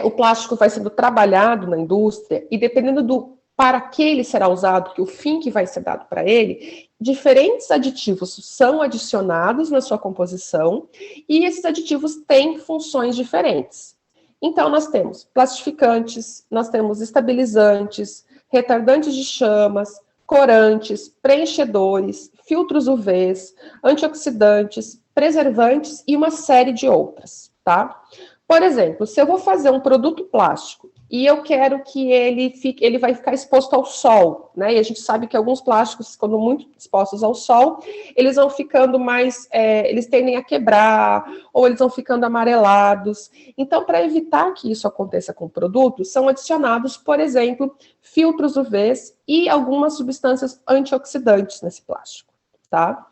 S2: o plástico vai sendo trabalhado na indústria, e dependendo do para que ele será usado, que o fim que vai ser dado para ele, diferentes aditivos são adicionados na sua composição, e esses aditivos têm funções diferentes. Então, nós temos plastificantes, nós temos estabilizantes, retardantes de chamas, corantes, preenchedores, filtros UVs, antioxidantes, preservantes e uma série de outras, tá? Por exemplo, se eu vou fazer um produto plástico e eu quero que ele vai ficar exposto ao sol, né? E a gente sabe que alguns plásticos, quando muito expostos ao sol, eles vão ficando mais, eles tendem a quebrar, ou eles vão ficando amarelados. Então, para evitar que isso aconteça com o produto, são adicionados, por exemplo, filtros UVs e algumas substâncias antioxidantes nesse plástico, tá?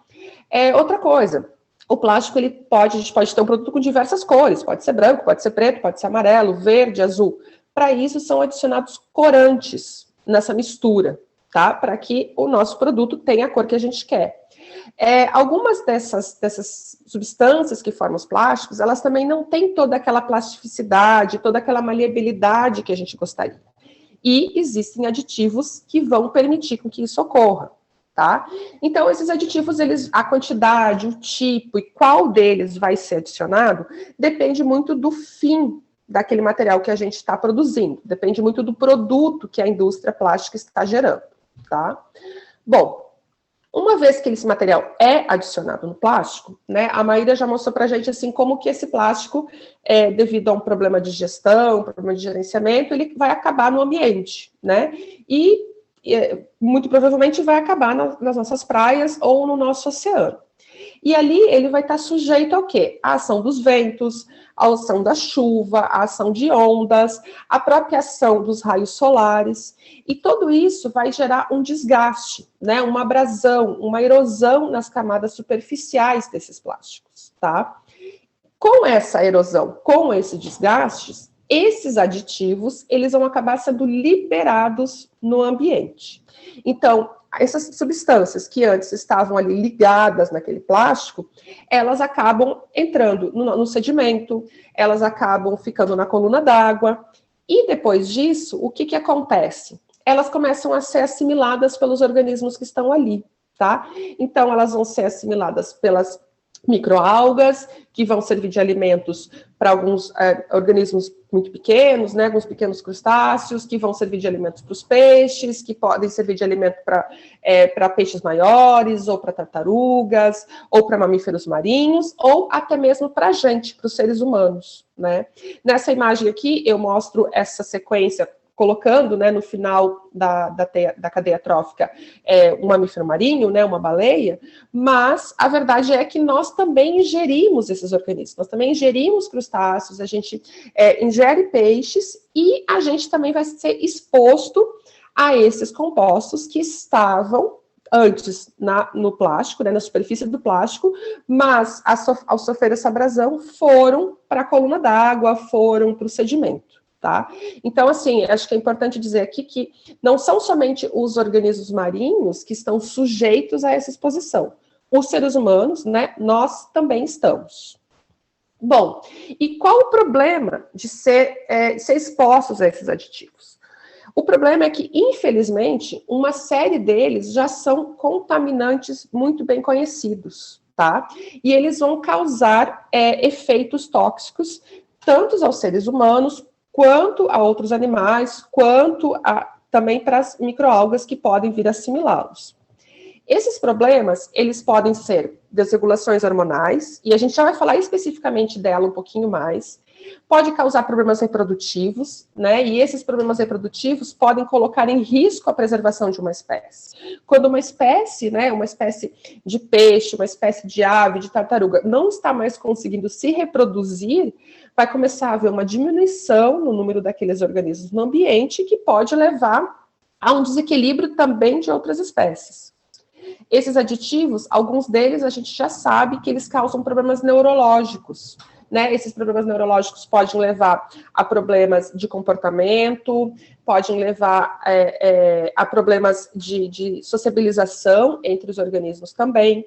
S2: Outra coisa, o plástico, a gente pode ter um produto com diversas cores, pode ser branco, pode ser preto, pode ser amarelo, verde, azul. Para isso, são adicionados corantes nessa mistura, tá? Para que o nosso produto tenha a cor que a gente quer. Algumas dessas substâncias que formam os plásticos, elas também não têm toda aquela plasticidade, toda aquela maleabilidade que a gente gostaria. E existem aditivos que vão permitir com que isso ocorra, tá? Então, esses aditivos, a quantidade, o tipo e qual deles vai ser adicionado, depende muito do fim daquele material que a gente está produzindo. Depende muito do produto que a indústria plástica está gerando, tá? Bom, uma vez que esse material é adicionado no plástico, né, a Maíra já mostrou pra gente, assim, como que esse plástico, devido a um problema de gestão, um problema de gerenciamento, ele vai acabar no ambiente, né? E muito provavelmente vai acabar nas nossas praias ou no nosso oceano. E ali ele vai estar sujeito ao quê? A ação dos ventos, a ação da chuva, a ação de ondas, a própria ação dos raios solares. E tudo isso vai gerar um desgaste, né? Uma abrasão, uma erosão nas camadas superficiais desses plásticos, tá? Com essa erosão, com esses desgastes, esses aditivos, eles vão acabar sendo liberados no ambiente. Então, essas substâncias que antes estavam ali ligadas naquele plástico, elas acabam entrando no sedimento, elas acabam ficando na coluna d'água, e depois disso, o que acontece? Elas começam a ser assimiladas pelos organismos que estão ali, tá? Então, elas vão ser assimiladas pelas microalgas, que vão servir de alimentos para alguns organismos muito pequenos, né, alguns pequenos crustáceos, que vão servir de alimentos para os peixes, que podem servir de alimento para peixes maiores, ou para tartarugas, ou para mamíferos marinhos, ou até mesmo para a gente, para os seres humanos, né. Nessa imagem aqui, eu mostro essa sequência colocando, né, no final da cadeia trófica um mamífero marinho, né, uma baleia, mas a verdade é que nós também ingerimos esses organismos, nós também ingerimos crustáceos, a gente ingere peixes e a gente também vai ser exposto a esses compostos que estavam antes no plástico, né, na superfície do plástico, mas ao sofrer essa abrasão foram para a coluna d'água, foram para o sedimento. Tá? Então, assim, acho que é importante dizer aqui que não são somente os organismos marinhos que estão sujeitos a essa exposição. Os seres humanos, né, nós também estamos. Bom, e qual o problema de ser expostos a esses aditivos? O problema é que, infelizmente, uma série deles já são contaminantes muito bem conhecidos. tá? E eles vão causar efeitos tóxicos, tanto aos seres humanos, quanto a outros animais, quanto também para as microalgas que podem vir assimilá-los. Esses problemas, eles podem ser desregulações hormonais, e a gente já vai falar especificamente dela um pouquinho mais. Pode causar problemas reprodutivos, né? E esses problemas reprodutivos podem colocar em risco a preservação de uma espécie. Quando uma espécie, né, uma espécie de peixe, uma espécie de ave, de tartaruga, não está mais conseguindo se reproduzir, vai começar a haver uma diminuição no número daqueles organismos no ambiente que pode levar a um desequilíbrio também de outras espécies. Esses aditivos, alguns deles a gente já sabe que eles causam problemas neurológicos, né? Esses problemas neurológicos podem levar a problemas de comportamento, podem levar a problemas de sociabilização entre os organismos também.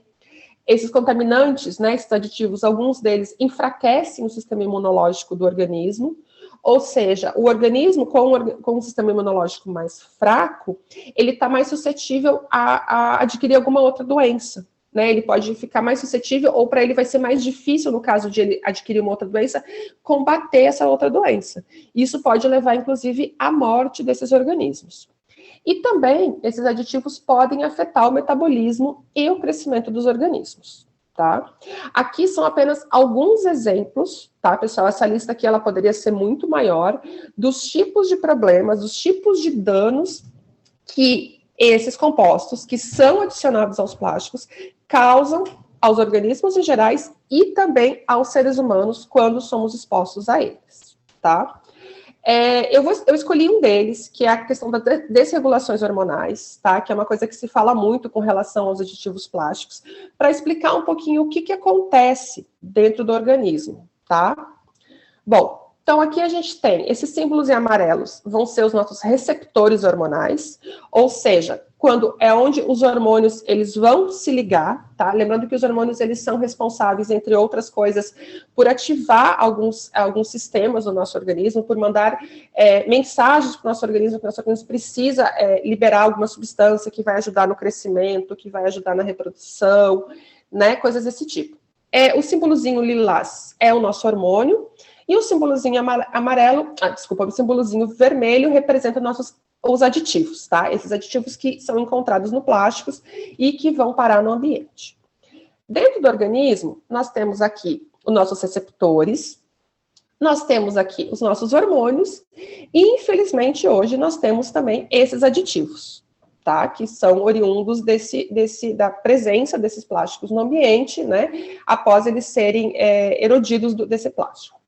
S2: Esses contaminantes, né, esses aditivos, alguns deles enfraquecem o sistema imunológico do organismo, ou seja, o organismo com um sistema imunológico mais fraco, ele está mais suscetível a adquirir alguma outra doença, né? Ele pode ficar mais suscetível, ou para ele vai ser mais difícil, no caso de ele adquirir uma outra doença, combater essa outra doença. Isso pode levar, inclusive, à morte desses organismos. E também, esses aditivos podem afetar o metabolismo e o crescimento dos organismos, tá? Aqui são apenas alguns exemplos, tá, pessoal? Essa lista aqui, ela poderia ser muito maior, dos tipos de problemas, dos tipos de danos que esses compostos, que são adicionados aos plásticos, causam aos organismos em gerais e também aos seres humanos quando somos expostos a eles, tá? Eu escolhi um deles, que é a questão das desregulações hormonais, tá? Que é uma coisa que se fala muito com relação aos aditivos plásticos, para explicar um pouquinho o que acontece dentro do organismo, tá? Bom, então aqui a gente tem esses símbolos em amarelos, vão ser os nossos receptores hormonais, ou seja, quando é onde os hormônios, eles vão se ligar, tá? Lembrando que os hormônios, eles são responsáveis, entre outras coisas, por ativar alguns sistemas do nosso organismo, por mandar mensagens para o nosso organismo, que o nosso organismo precisa liberar alguma substância que vai ajudar no crescimento, que vai ajudar na reprodução, né? Coisas desse tipo. O símbolozinho lilás é o nosso hormônio, e o símbolozinho o símbolozinho vermelho representa os aditivos, tá? Esses aditivos que são encontrados no plásticos e que vão parar no ambiente. Dentro do organismo, nós temos aqui os nossos receptores, nós temos aqui os nossos hormônios e, infelizmente, hoje nós temos também esses aditivos, tá? Que são oriundos da presença desses plásticos no ambiente, né? Após eles serem erodidos desse plástico.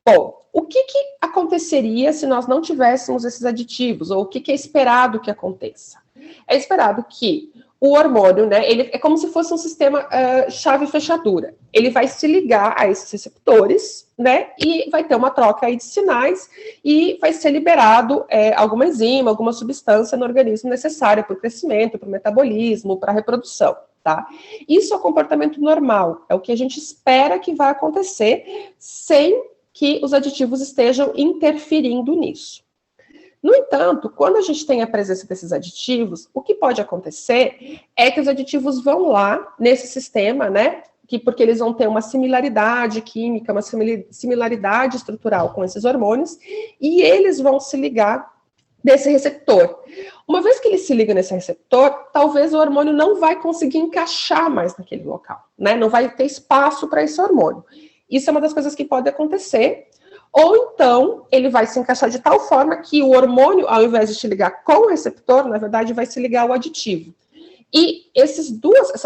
S2: Bom, o que aconteceria se nós não tivéssemos esses aditivos? Ou o que é esperado que aconteça? É esperado que o hormônio, né, ele é como se fosse um sistema chave-fechadura. Ele vai se ligar a esses receptores, né, e vai ter uma troca aí de sinais e vai ser liberado alguma enzima, alguma substância no organismo necessária para o crescimento, para o metabolismo, para a reprodução, tá? Isso é o comportamento normal, é o que a gente espera que vai acontecer sem que os aditivos estejam interferindo nisso. No entanto, quando a gente tem a presença desses aditivos, o que pode acontecer é que os aditivos vão lá nesse sistema, né? Porque eles vão ter uma similaridade química, uma similaridade estrutural com esses hormônios, e eles vão se ligar nesse receptor. Uma vez que ele se liga nesse receptor, talvez o hormônio não vai conseguir encaixar mais naquele local, né? Não vai ter espaço para esse hormônio. Isso é uma das coisas que pode acontecer. Ou então, ele vai se encaixar de tal forma que o hormônio, ao invés de se ligar com o receptor, na verdade, vai se ligar ao aditivo. E essas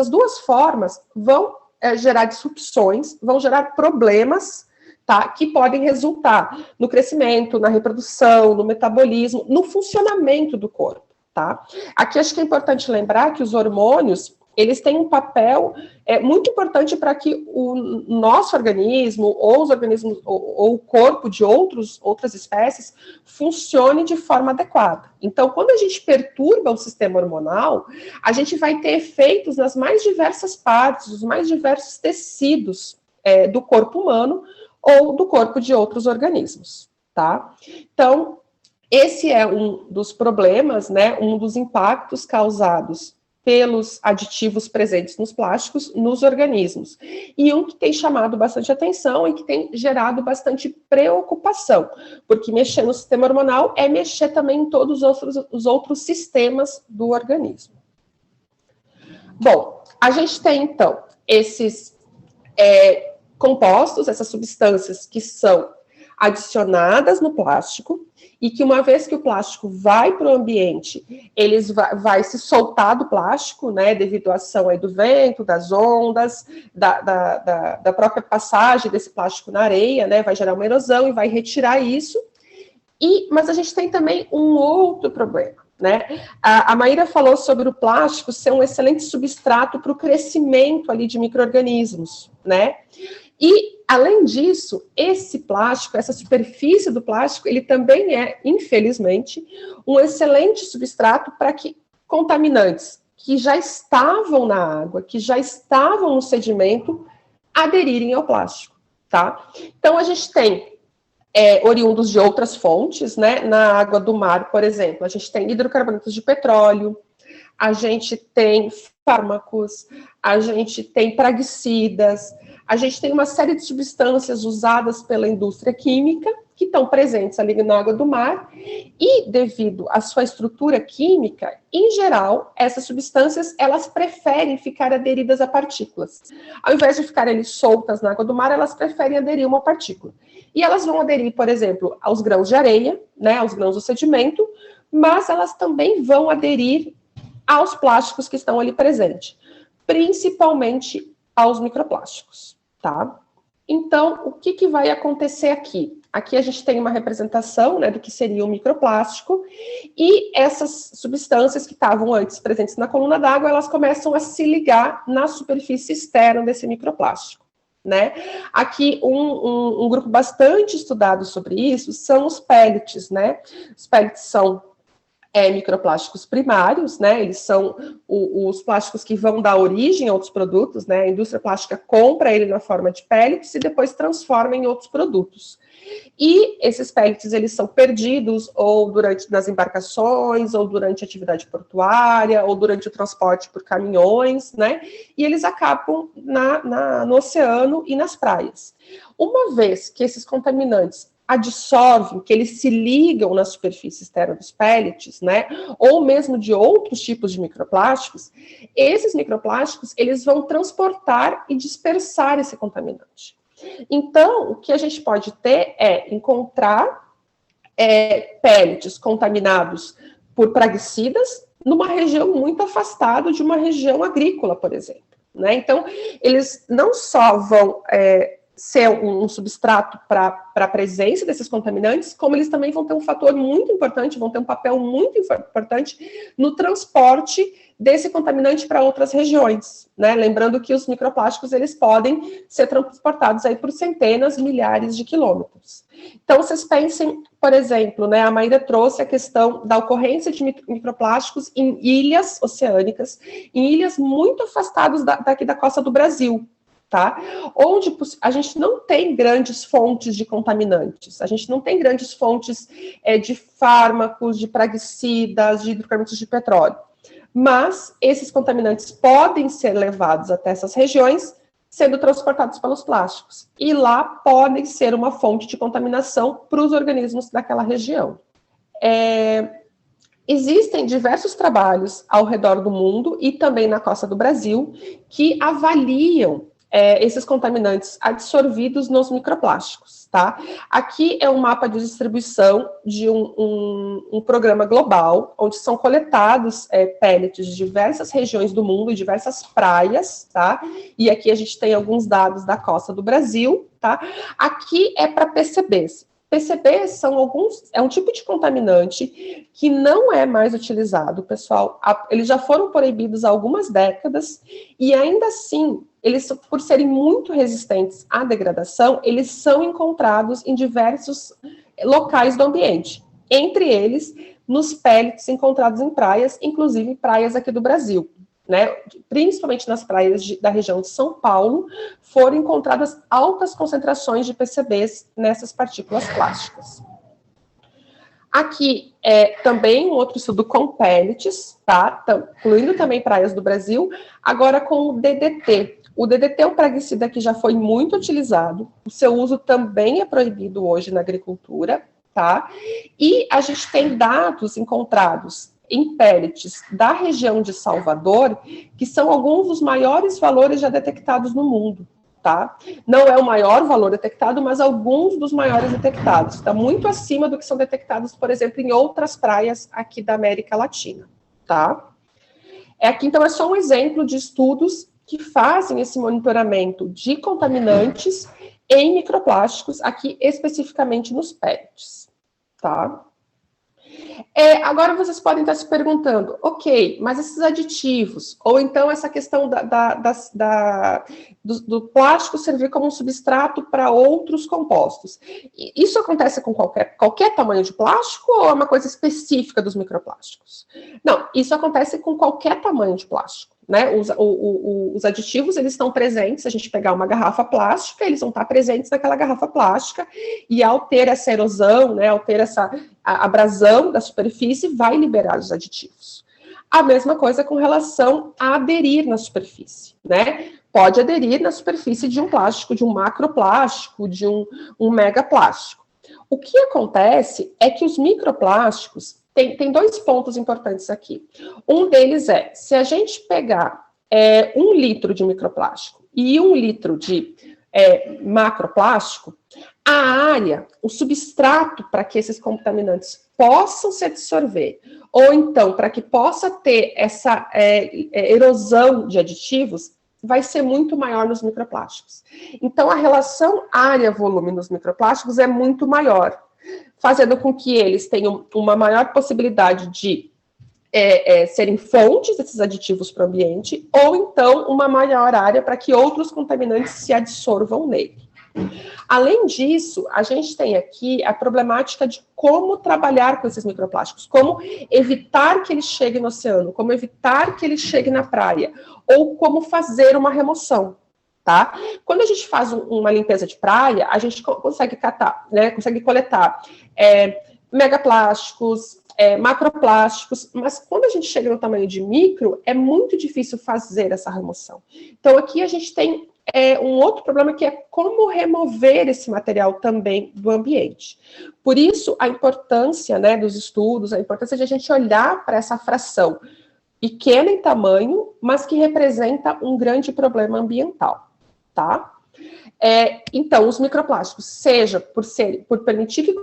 S2: duas formas vão gerar disrupções, vão gerar problemas, tá? Que podem resultar no crescimento, na reprodução, no metabolismo, no funcionamento do corpo, tá? Aqui acho que é importante lembrar que os hormônios, eles têm um papel muito importante para que o nosso organismo, ou os organismos, ou o corpo de outras espécies, funcione de forma adequada. Então, quando a gente perturba o sistema hormonal, a gente vai ter efeitos nas mais diversas partes, os mais diversos tecidos do corpo humano ou do corpo de outros organismos, tá? Então, esse é um dos problemas, né, um dos impactos causados pelos aditivos presentes nos plásticos, nos organismos. E um que tem chamado bastante atenção e que tem gerado bastante preocupação, porque mexer no sistema hormonal é mexer também em todos os outros sistemas do organismo. Bom, a gente tem, então, esses compostos, essas substâncias que são adicionadas no plástico, e que uma vez que o plástico vai para o ambiente, eles vai se soltar do plástico, né, devido à ação aí do vento, das ondas, da própria passagem desse plástico na areia, né, vai gerar uma erosão e vai retirar isso. Mas a gente tem também um outro problema, né? A Maíra falou sobre o plástico ser um excelente substrato para o crescimento ali de micro-organismos, né? E, além disso, esse plástico, essa superfície do plástico, ele também é, infelizmente, um excelente substrato para que contaminantes que já estavam na água, que já estavam no sedimento, aderirem ao plástico, tá? Então, a gente tem oriundos de outras fontes, né? Na água do mar, por exemplo, a gente tem hidrocarbonetos de petróleo, a gente tem fármacos, a gente tem praguicidas, a gente tem uma série de substâncias usadas pela indústria química que estão presentes ali na água do mar e, devido à sua estrutura química, em geral, essas substâncias, elas preferem ficar aderidas a partículas. Ao invés de ficarem ali soltas na água do mar, elas preferem aderir a uma partícula. E elas vão aderir, por exemplo, aos grãos de areia, né, aos grãos do sedimento, mas elas também vão aderir aos plásticos que estão ali presentes, principalmente aos microplásticos, tá? Então, o que vai acontecer aqui? Aqui a gente tem uma representação, né, do que seria o microplástico, e essas substâncias que estavam antes presentes na coluna d'água, elas começam a se ligar na superfície externa desse microplástico, né? Aqui, um grupo bastante estudado sobre isso são os pellets, né? Os pellets são microplásticos primários, né? Eles são os plásticos que vão dar origem a outros produtos, né? A indústria plástica compra ele na forma de pellets e depois transforma em outros produtos. E esses pellets, eles são perdidos ou nas embarcações, ou durante a atividade portuária, ou durante o transporte por caminhões, né? E eles acabam no oceano e nas praias. Uma vez que esses contaminantes adsorvem, que eles se ligam na superfície externa dos pellets, né, ou mesmo de outros tipos de microplásticos, esses microplásticos, eles vão transportar e dispersar esse contaminante. Então, o que a gente pode ter é encontrar pellets contaminados por praguicidas numa região muito afastada de uma região agrícola, por exemplo, né? Então, eles não só vão ser um substrato para a presença desses contaminantes, como eles também vão ter um fator muito importante, vão ter um papel muito importante no transporte desse contaminante para outras regiões, né? Lembrando que os microplásticos, eles podem ser transportados aí por centenas, milhares de quilômetros. Então, vocês pensem, por exemplo, né, a Maíra trouxe a questão da ocorrência de microplásticos em ilhas oceânicas, em ilhas muito afastadas daqui da costa do Brasil, tá? Onde a gente não tem grandes fontes de contaminantes, a gente não tem grandes fontes de fármacos, de praguicidas, de hidrocarbonetos de petróleo. Mas esses contaminantes podem ser levados até essas regiões, sendo transportados pelos plásticos. E lá podem ser uma fonte de contaminação para os organismos daquela região. Existem diversos trabalhos ao redor do mundo e também na costa do Brasil que avaliam esses contaminantes adsorvidos nos microplásticos, tá? Aqui é um mapa de distribuição de um programa global, onde são coletados pellets de diversas regiões do mundo e diversas praias, tá? E aqui a gente tem alguns dados da costa do Brasil, tá? Aqui é para PCBs. PCBs é um tipo de contaminante que não é mais utilizado, pessoal. Eles já foram proibidos há algumas décadas e ainda assim, eles, por serem muito resistentes à degradação, eles são encontrados em diversos locais do ambiente. Entre eles, nos pellets encontrados em praias, inclusive praias aqui do Brasil, né? Principalmente nas praias da região de São Paulo, foram encontradas altas concentrações de PCBs nessas partículas plásticas. Aqui também um outro estudo com pellets, tá? Incluindo também praias do Brasil, agora com o DDT. O DDT é um praguicida que já foi muito utilizado, o seu uso também é proibido hoje na agricultura, tá? E a gente tem dados encontrados em pellets da região de Salvador, que são alguns dos maiores valores já detectados no mundo, tá? Não é o maior valor detectado, mas alguns dos maiores detectados. Está muito acima do que são detectados, por exemplo, em outras praias aqui da América Latina, tá? Aqui, então, é só um exemplo de estudos que fazem esse monitoramento de contaminantes em microplásticos, aqui especificamente nos pellets, tá? Agora vocês podem estar se perguntando, ok, mas esses aditivos, ou então essa questão do plástico servir como um substrato para outros compostos. Isso acontece com qualquer tamanho de plástico ou é uma coisa específica dos microplásticos? Não, isso acontece com qualquer tamanho de plástico. Né? Os aditivos, eles estão presentes, se a gente pegar uma garrafa plástica, eles vão estar presentes naquela garrafa plástica, e ao ter essa erosão, né, ao ter essa abrasão da superfície, vai liberar os aditivos. A mesma coisa com relação a aderir na superfície, né? Pode aderir na superfície de um plástico, de um macroplástico, de um megaplástico. O que acontece é que os microplásticos, tem dois pontos importantes aqui. Um deles se a gente pegar 1 litro de microplástico e 1 litro de macroplástico, a área, o substrato para que esses contaminantes possam se absorver, ou então para que possa ter essa erosão de aditivos, vai ser muito maior nos microplásticos. Então, a relação área-volume nos microplásticos é muito maior, fazendo com que eles tenham uma maior possibilidade de serem fontes desses aditivos para o ambiente, ou então uma maior área para que outros contaminantes se absorvam nele. Além disso, a gente tem aqui a problemática de como trabalhar com esses microplásticos, como evitar que eles cheguem no oceano, como evitar que eles cheguem na praia, ou como fazer uma remoção. Tá? Quando a gente faz uma limpeza de praia, a gente consegue catar, né, consegue coletar megaplásticos, macroplásticos, mas quando a gente chega no tamanho de micro, é muito difícil fazer essa remoção. Então, aqui a gente tem um outro problema que é como remover esse material também do ambiente. Por isso, a importância, né, dos estudos, a importância de a gente olhar para essa fração pequena em tamanho, mas que representa um grande problema ambiental. Tá? Então, os microplásticos, seja por permitir que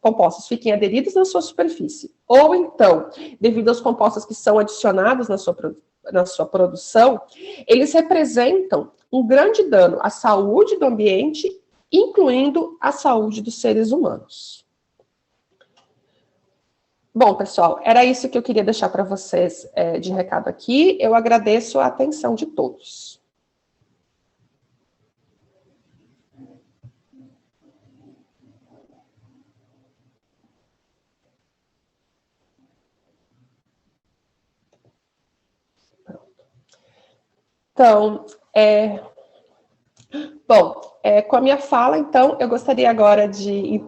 S2: compostos fiquem aderidos na sua superfície, ou então, devido aos compostos que são adicionados na sua produção, eles representam um grande dano à saúde do ambiente, incluindo a saúde dos seres humanos. Bom, pessoal, era isso que eu queria deixar para vocês de recado aqui. Eu agradeço a atenção de todos. Então, com a minha fala, então, eu gostaria agora de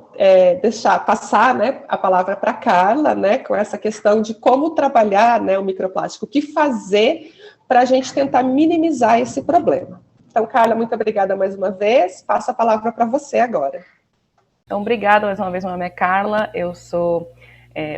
S2: passar, né, a palavra para a Carla, né, com essa questão de como trabalhar, né, o microplástico, o que fazer para a gente tentar minimizar esse problema. Então, Carla, muito obrigada mais uma vez, passo a palavra para você agora.
S4: Então, obrigada mais uma vez, meu nome é Carla, eu sou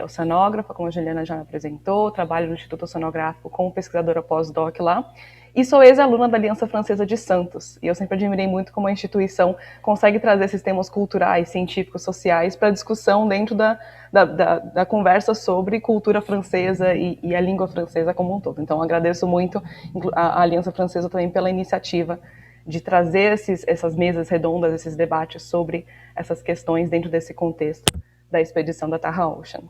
S4: oceanógrafa, como a Juliana já me apresentou, trabalho no Instituto Oceanográfico como pesquisadora pós-doc lá, e sou ex-aluna da Aliança Francesa de Santos, e eu sempre admirei muito como a instituição consegue trazer sistemas culturais, científicos, sociais para discussão dentro da conversa sobre cultura francesa e a língua francesa como um todo. Então, agradeço muito a Aliança Francesa também pela iniciativa de trazer essas mesas redondas, esses debates sobre essas questões dentro desse contexto da expedição da Terra Ocean.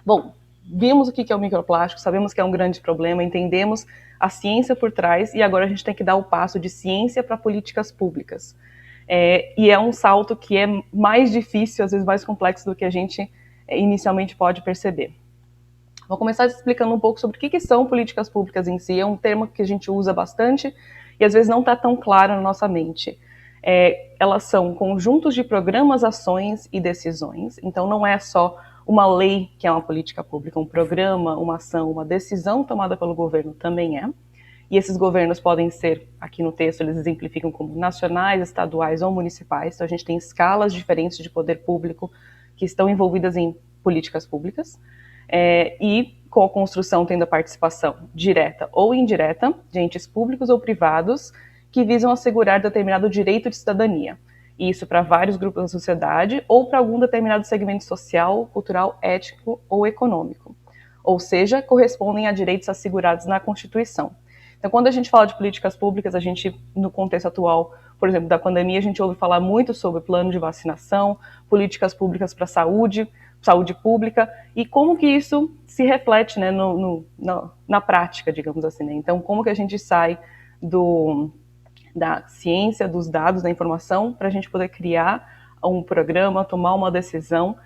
S4: Bom, vimos o que é o microplástico, sabemos que é um grande problema, entendemos a ciência por trás e agora a gente tem que dar o passo de ciência para políticas públicas. E é um salto que é mais difícil, às vezes mais complexo do que a gente inicialmente pode perceber. Vou começar explicando um pouco sobre o que são políticas públicas em si, é um termo que a gente usa bastante e às vezes não está tão claro na nossa mente. Elas são conjuntos de programas, ações e decisões, então não é só uma lei, que é uma política pública, um programa, uma ação, uma decisão tomada pelo governo também é. E esses governos podem ser, aqui no texto eles exemplificam como nacionais, estaduais ou municipais. Então a gente tem escalas diferentes de poder público que estão envolvidas em políticas públicas. E com a construção tendo a participação direta ou indireta de entes públicos ou privados que visam assegurar determinado direito de cidadania. E isso para vários grupos da sociedade ou para algum determinado segmento social, cultural, ético ou econômico. Ou seja, correspondem a direitos assegurados na Constituição. Então, quando a gente fala de políticas públicas, a gente, no contexto atual, por exemplo, da pandemia, a gente ouve falar muito sobre plano de vacinação, políticas públicas para saúde pública, e como que isso se reflete, né, na prática, digamos assim, né? Então, como que a gente sai da ciência, dos dados, da informação, para a gente poder criar um programa, tomar uma decisão,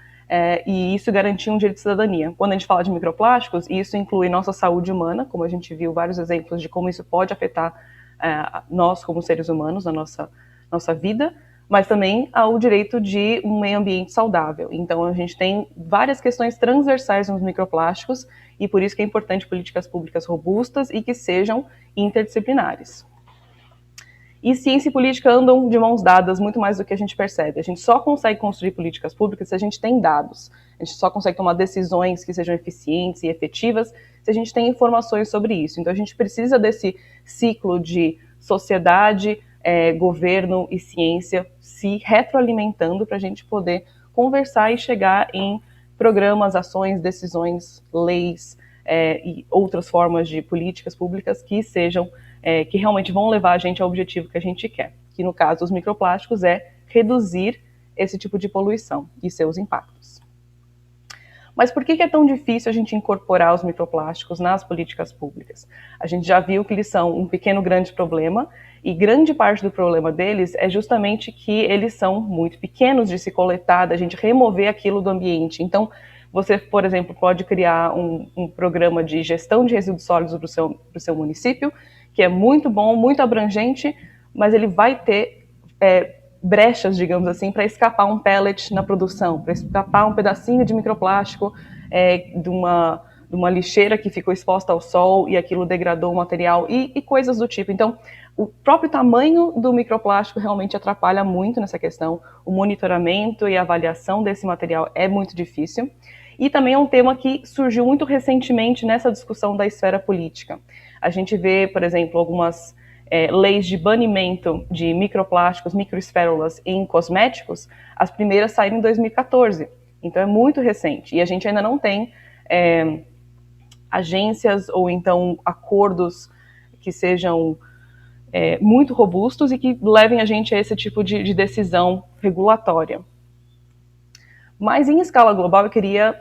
S4: e isso garantir um direito de cidadania. Quando a gente fala de microplásticos, isso inclui nossa saúde humana, como a gente viu vários exemplos de como isso pode afetar nós como seres humanos, na nossa vida, mas também ao direito de um meio ambiente saudável. Então a gente tem várias questões transversais nos microplásticos e por isso que é importante políticas públicas robustas e que sejam interdisciplinares. E ciência e política andam de mãos dadas muito mais do que a gente percebe. A gente só consegue construir políticas públicas se a gente tem dados. A gente só consegue tomar decisões que sejam eficientes e efetivas se a gente tem informações sobre isso. Então a gente precisa desse ciclo de sociedade, governo e ciência se retroalimentando para a gente poder conversar e chegar em programas, ações, decisões, leis e outras formas de políticas públicas que sejam que realmente vão levar a gente ao objetivo que a gente quer, que no caso dos microplásticos é reduzir esse tipo de poluição e seus impactos. Mas por que é tão difícil a gente incorporar os microplásticos nas políticas públicas? A gente já viu que eles são um pequeno grande problema, e grande parte do problema deles é justamente que eles são muito pequenos de se coletar, da gente remover aquilo do ambiente. Então, você, por exemplo, pode criar um programa de gestão de resíduos sólidos para o seu município, que é muito bom, muito abrangente, mas ele vai ter brechas, digamos assim, para escapar um pellet na produção, para escapar um pedacinho de microplástico de uma lixeira que ficou exposta ao sol e aquilo degradou o material e coisas do tipo. Então, o próprio tamanho do microplástico realmente atrapalha muito nessa questão. O monitoramento e a avaliação desse material é muito difícil. E também é um tema que surgiu muito recentemente nessa discussão da esfera política. A gente vê, por exemplo, algumas leis de banimento de microplásticos, microesférulas em cosméticos, as primeiras saíram em 2014. Então é muito recente. E a gente ainda não tem agências ou então acordos que sejam muito robustos e que levem a gente a esse tipo de decisão regulatória. Mas em escala global eu queria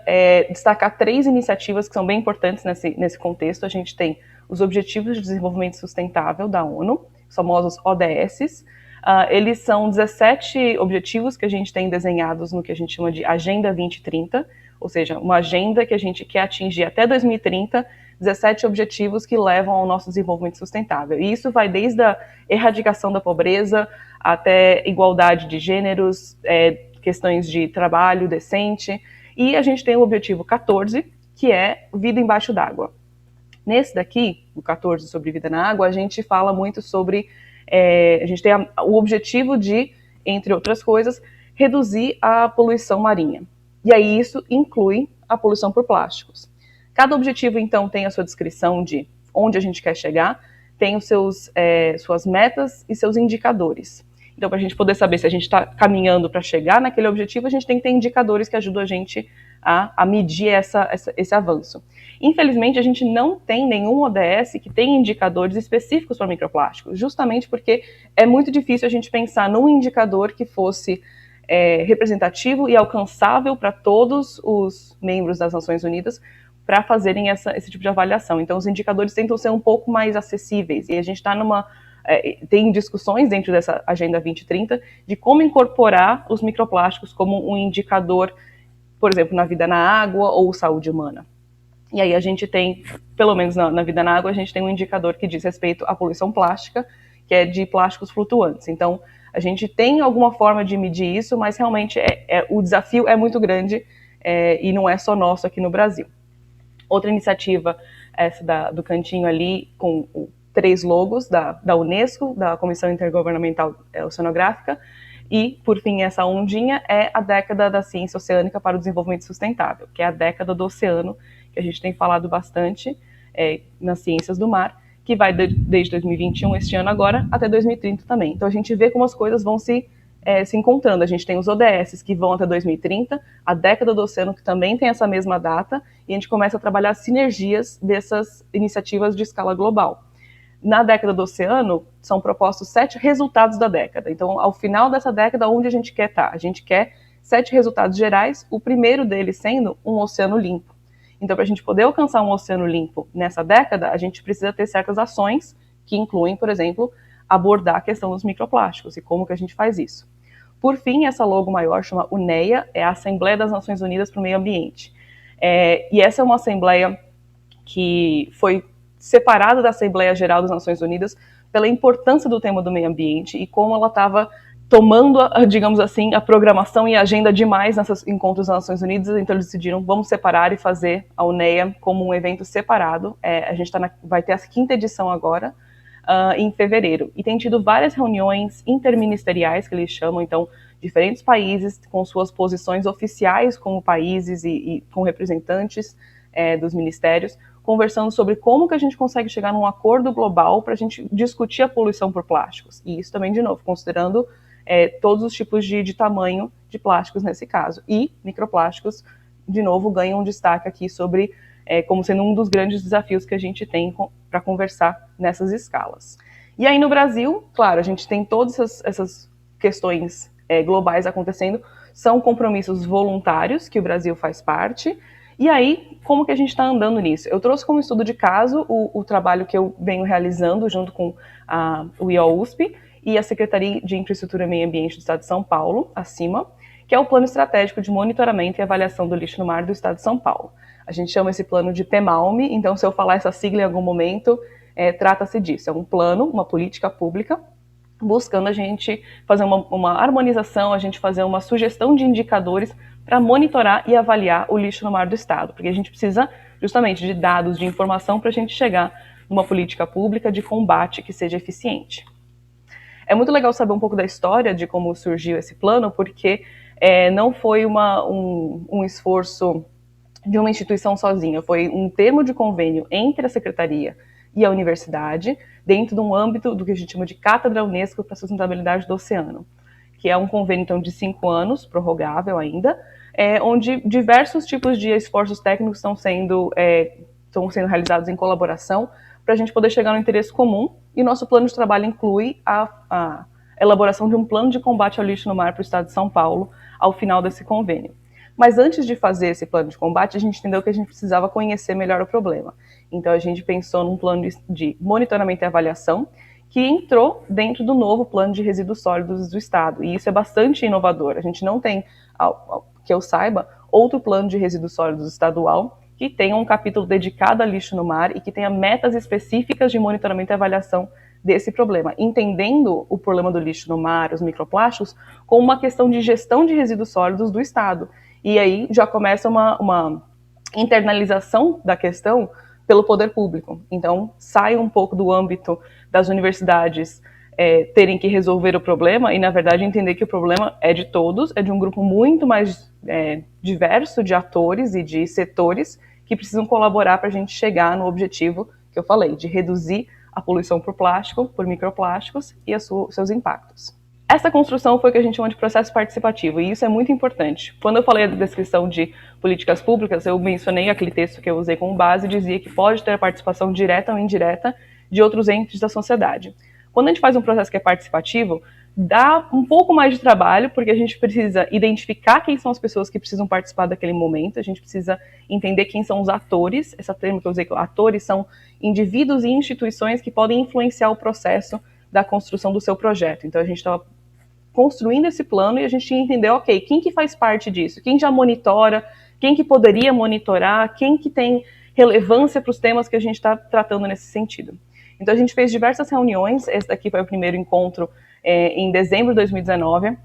S4: destacar 3 iniciativas que são bem importantes nesse contexto. A gente tem os Objetivos de Desenvolvimento Sustentável da ONU, os famosos ODS. Eles são 17 objetivos que a gente tem desenhados no que a gente chama de Agenda 2030, ou seja, uma agenda que a gente quer atingir até 2030, 17 objetivos que levam ao nosso desenvolvimento sustentável. E isso vai desde a erradicação da pobreza até igualdade de gêneros, questões de trabalho decente, e a gente tem o objetivo 14, que é vida embaixo d'água. Nesse daqui, o 14 sobre vida na água, a gente fala muito sobre, a gente tem o objetivo de, entre outras coisas, reduzir a poluição marinha. E aí isso inclui a poluição por plásticos. Cada objetivo, então, tem a sua descrição de onde a gente quer chegar, tem os suas metas e seus indicadores. Então, para a gente poder saber se a gente está caminhando para chegar naquele objetivo, a gente tem que ter indicadores que ajudam a gente a medir esse avanço. Infelizmente, a gente não tem nenhum ODS que tenha indicadores específicos para microplásticos, justamente porque é muito difícil a gente pensar num indicador que fosse representativo e alcançável para todos os membros das Nações Unidas para fazerem esse tipo de avaliação. Então, os indicadores tentam ser um pouco mais acessíveis, e a gente está tem discussões dentro dessa Agenda 2030 de como incorporar os microplásticos como um indicador, por exemplo, na vida na água ou saúde humana. E aí a gente tem, pelo menos na vida na água, a gente tem um indicador que diz respeito à poluição plástica, que é de plásticos flutuantes. Então, a gente tem alguma forma de medir isso, mas realmente o desafio é muito grande e não é só nosso aqui no Brasil. Outra iniciativa, essa do cantinho ali, com 3 logos da Unesco, da Comissão Intergovernamental Oceanográfica, e, por fim, essa ondinha é a década da ciência oceânica para o desenvolvimento sustentável, que é a década do oceano, que a gente tem falado bastante nas ciências do mar, que vai desde 2021, este ano agora, até 2030 também. Então a gente vê como as coisas vão se encontrando. A gente tem os ODS que vão até 2030, a década do oceano que também tem essa mesma data, e a gente começa a trabalhar sinergias dessas iniciativas de escala global. Na década do oceano, são propostos 7 resultados da década. Então, ao final dessa década, onde a gente quer estar? A gente quer 7 resultados gerais, o primeiro deles sendo um oceano limpo. Então, para a gente poder alcançar um oceano limpo nessa década, a gente precisa ter certas ações que incluem, por exemplo, abordar a questão dos microplásticos e como que a gente faz isso. Por fim, essa logo maior chama UNEA, é a Assembleia das Nações Unidas para o Meio Ambiente. E essa é uma assembleia que foi separada da Assembleia Geral das Nações Unidas pela importância do tema do meio ambiente e como ela estava tomando, digamos assim, a programação e a agenda demais nesses encontros das Nações Unidas, então eles decidiram, vamos separar e fazer a UNEA como um evento separado. A gente vai ter a 5ª edição agora, em fevereiro, e tem tido várias reuniões interministeriais, que eles chamam, então, diferentes países com suas posições oficiais como países e com representantes dos ministérios, conversando sobre como que a gente consegue chegar num acordo global para a gente discutir a poluição por plásticos. E isso também, de novo, considerando todos os tipos de tamanho de plásticos nesse caso. E microplásticos, de novo, ganham um destaque aqui sobre como sendo um dos grandes desafios que a gente tem para conversar nessas escalas. E aí no Brasil, claro, a gente tem todas essas questões globais acontecendo, são compromissos voluntários que o Brasil faz parte. E aí, como que a gente está andando nisso? Eu trouxe como estudo de caso o trabalho que eu venho realizando junto com o IOUSP e a Secretaria de Infraestrutura e Meio Ambiente do Estado de São Paulo, a CIMA, que é o Plano Estratégico de Monitoramento e Avaliação do Lixo no Mar do Estado de São Paulo. A gente chama esse plano de PEMALME, então se eu falar essa sigla em algum momento, trata-se disso. É um plano, uma política pública, buscando a gente fazer uma harmonização, a gente fazer uma sugestão de indicadores para monitorar e avaliar o lixo no mar do Estado, porque a gente precisa justamente de dados, de informação para a gente chegar numa política pública de combate que seja eficiente. É muito legal saber um pouco da história de como surgiu esse plano, porque não foi um esforço de uma instituição sozinha, foi um termo de convênio entre a Secretaria e a universidade, dentro de um âmbito do que a gente chama de Cátedra Unesco para a Sustentabilidade do Oceano, que é um convênio então, de 5 anos, prorrogável ainda, onde diversos tipos de esforços técnicos estão sendo realizados em colaboração para a gente poder chegar no interesse comum, e nosso plano de trabalho inclui a elaboração de um plano de combate ao lixo no mar para o Estado de São Paulo ao final desse convênio. Mas antes de fazer esse plano de combate, a gente entendeu que a gente precisava conhecer melhor o problema. Então a gente pensou num plano de monitoramento e avaliação, que entrou dentro do novo plano de resíduos sólidos do Estado. E isso é bastante inovador. A gente não tem, que eu saiba, outro plano de resíduos sólidos estadual que tenha um capítulo dedicado a lixo no mar e que tenha metas específicas de monitoramento e avaliação desse problema, entendendo o problema do lixo no mar, os microplásticos, como uma questão de gestão de resíduos sólidos do Estado. E aí já começa uma internalização da questão pelo poder público. Então, sai um pouco do âmbito das universidades terem que resolver o problema e, na verdade, entender que o problema é de todos, é de um grupo muito mais diverso de atores e de setores que precisam colaborar para a gente chegar no objetivo que eu falei, de reduzir a poluição por plástico, por microplásticos e seus impactos. Essa construção foi o que a gente chama de processo participativo, e isso é muito importante. Quando eu falei da descrição de políticas públicas, eu mencionei aquele texto que eu usei como base e dizia que pode ter a participação direta ou indireta de outros entes da sociedade. Quando a gente faz um processo que é participativo, dá um pouco mais de trabalho, porque a gente precisa identificar quem são as pessoas que precisam participar daquele momento, a gente precisa entender quem são os atores, esse termo que eu usei, atores são indivíduos e instituições que podem influenciar o processo da construção do seu projeto. Então a gente estava construindo esse plano e a gente tinha que entender, ok, quem que faz parte disso? Quem já monitora? Quem que poderia monitorar? Quem que tem relevância para os temas que a gente está tratando nesse sentido? Então a gente fez diversas reuniões, esse daqui foi o primeiro encontro em dezembro de 2019,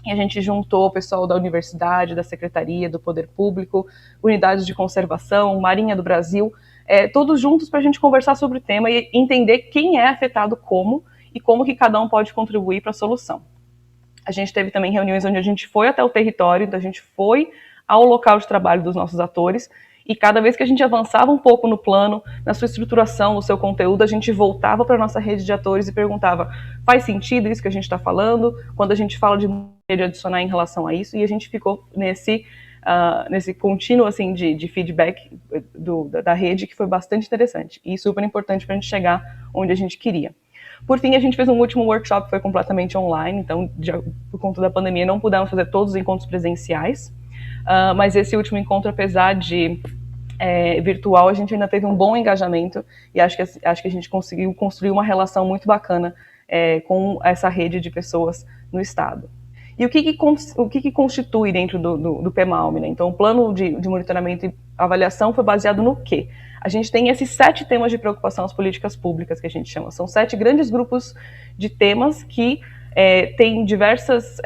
S4: e a gente juntou o pessoal da universidade, da secretaria, do poder público, unidades de conservação, Marinha do Brasil, todos juntos para a gente conversar sobre o tema e entender quem é afetado como e como que cada um pode contribuir para a solução. A gente teve também reuniões onde a gente foi até o território, então a gente foi ao local de trabalho dos nossos atores, e cada vez que a gente avançava um pouco no plano, na sua estruturação, no seu conteúdo, a gente voltava para a nossa rede de atores e perguntava: faz sentido isso que a gente está falando? Quando a gente fala de adicionar em relação a isso, e a gente ficou nesse contínuo assim, de feedback da rede, que foi bastante interessante e super importante para a gente chegar onde a gente queria. Por fim, a gente fez um último workshop que foi completamente online, então, por conta da pandemia, não pudemos fazer todos os encontros presenciais, mas esse último encontro, apesar de virtual, a gente ainda teve um bom engajamento e acho que a gente conseguiu construir uma relação muito bacana com essa rede de pessoas no estado. E o que constitui dentro do PEMALME, né? Então, o plano de monitoramento e avaliação foi baseado no quê? A gente tem esses 7 temas de preocupação às políticas públicas, que a gente chama. São 7 grandes grupos de temas que têm diversos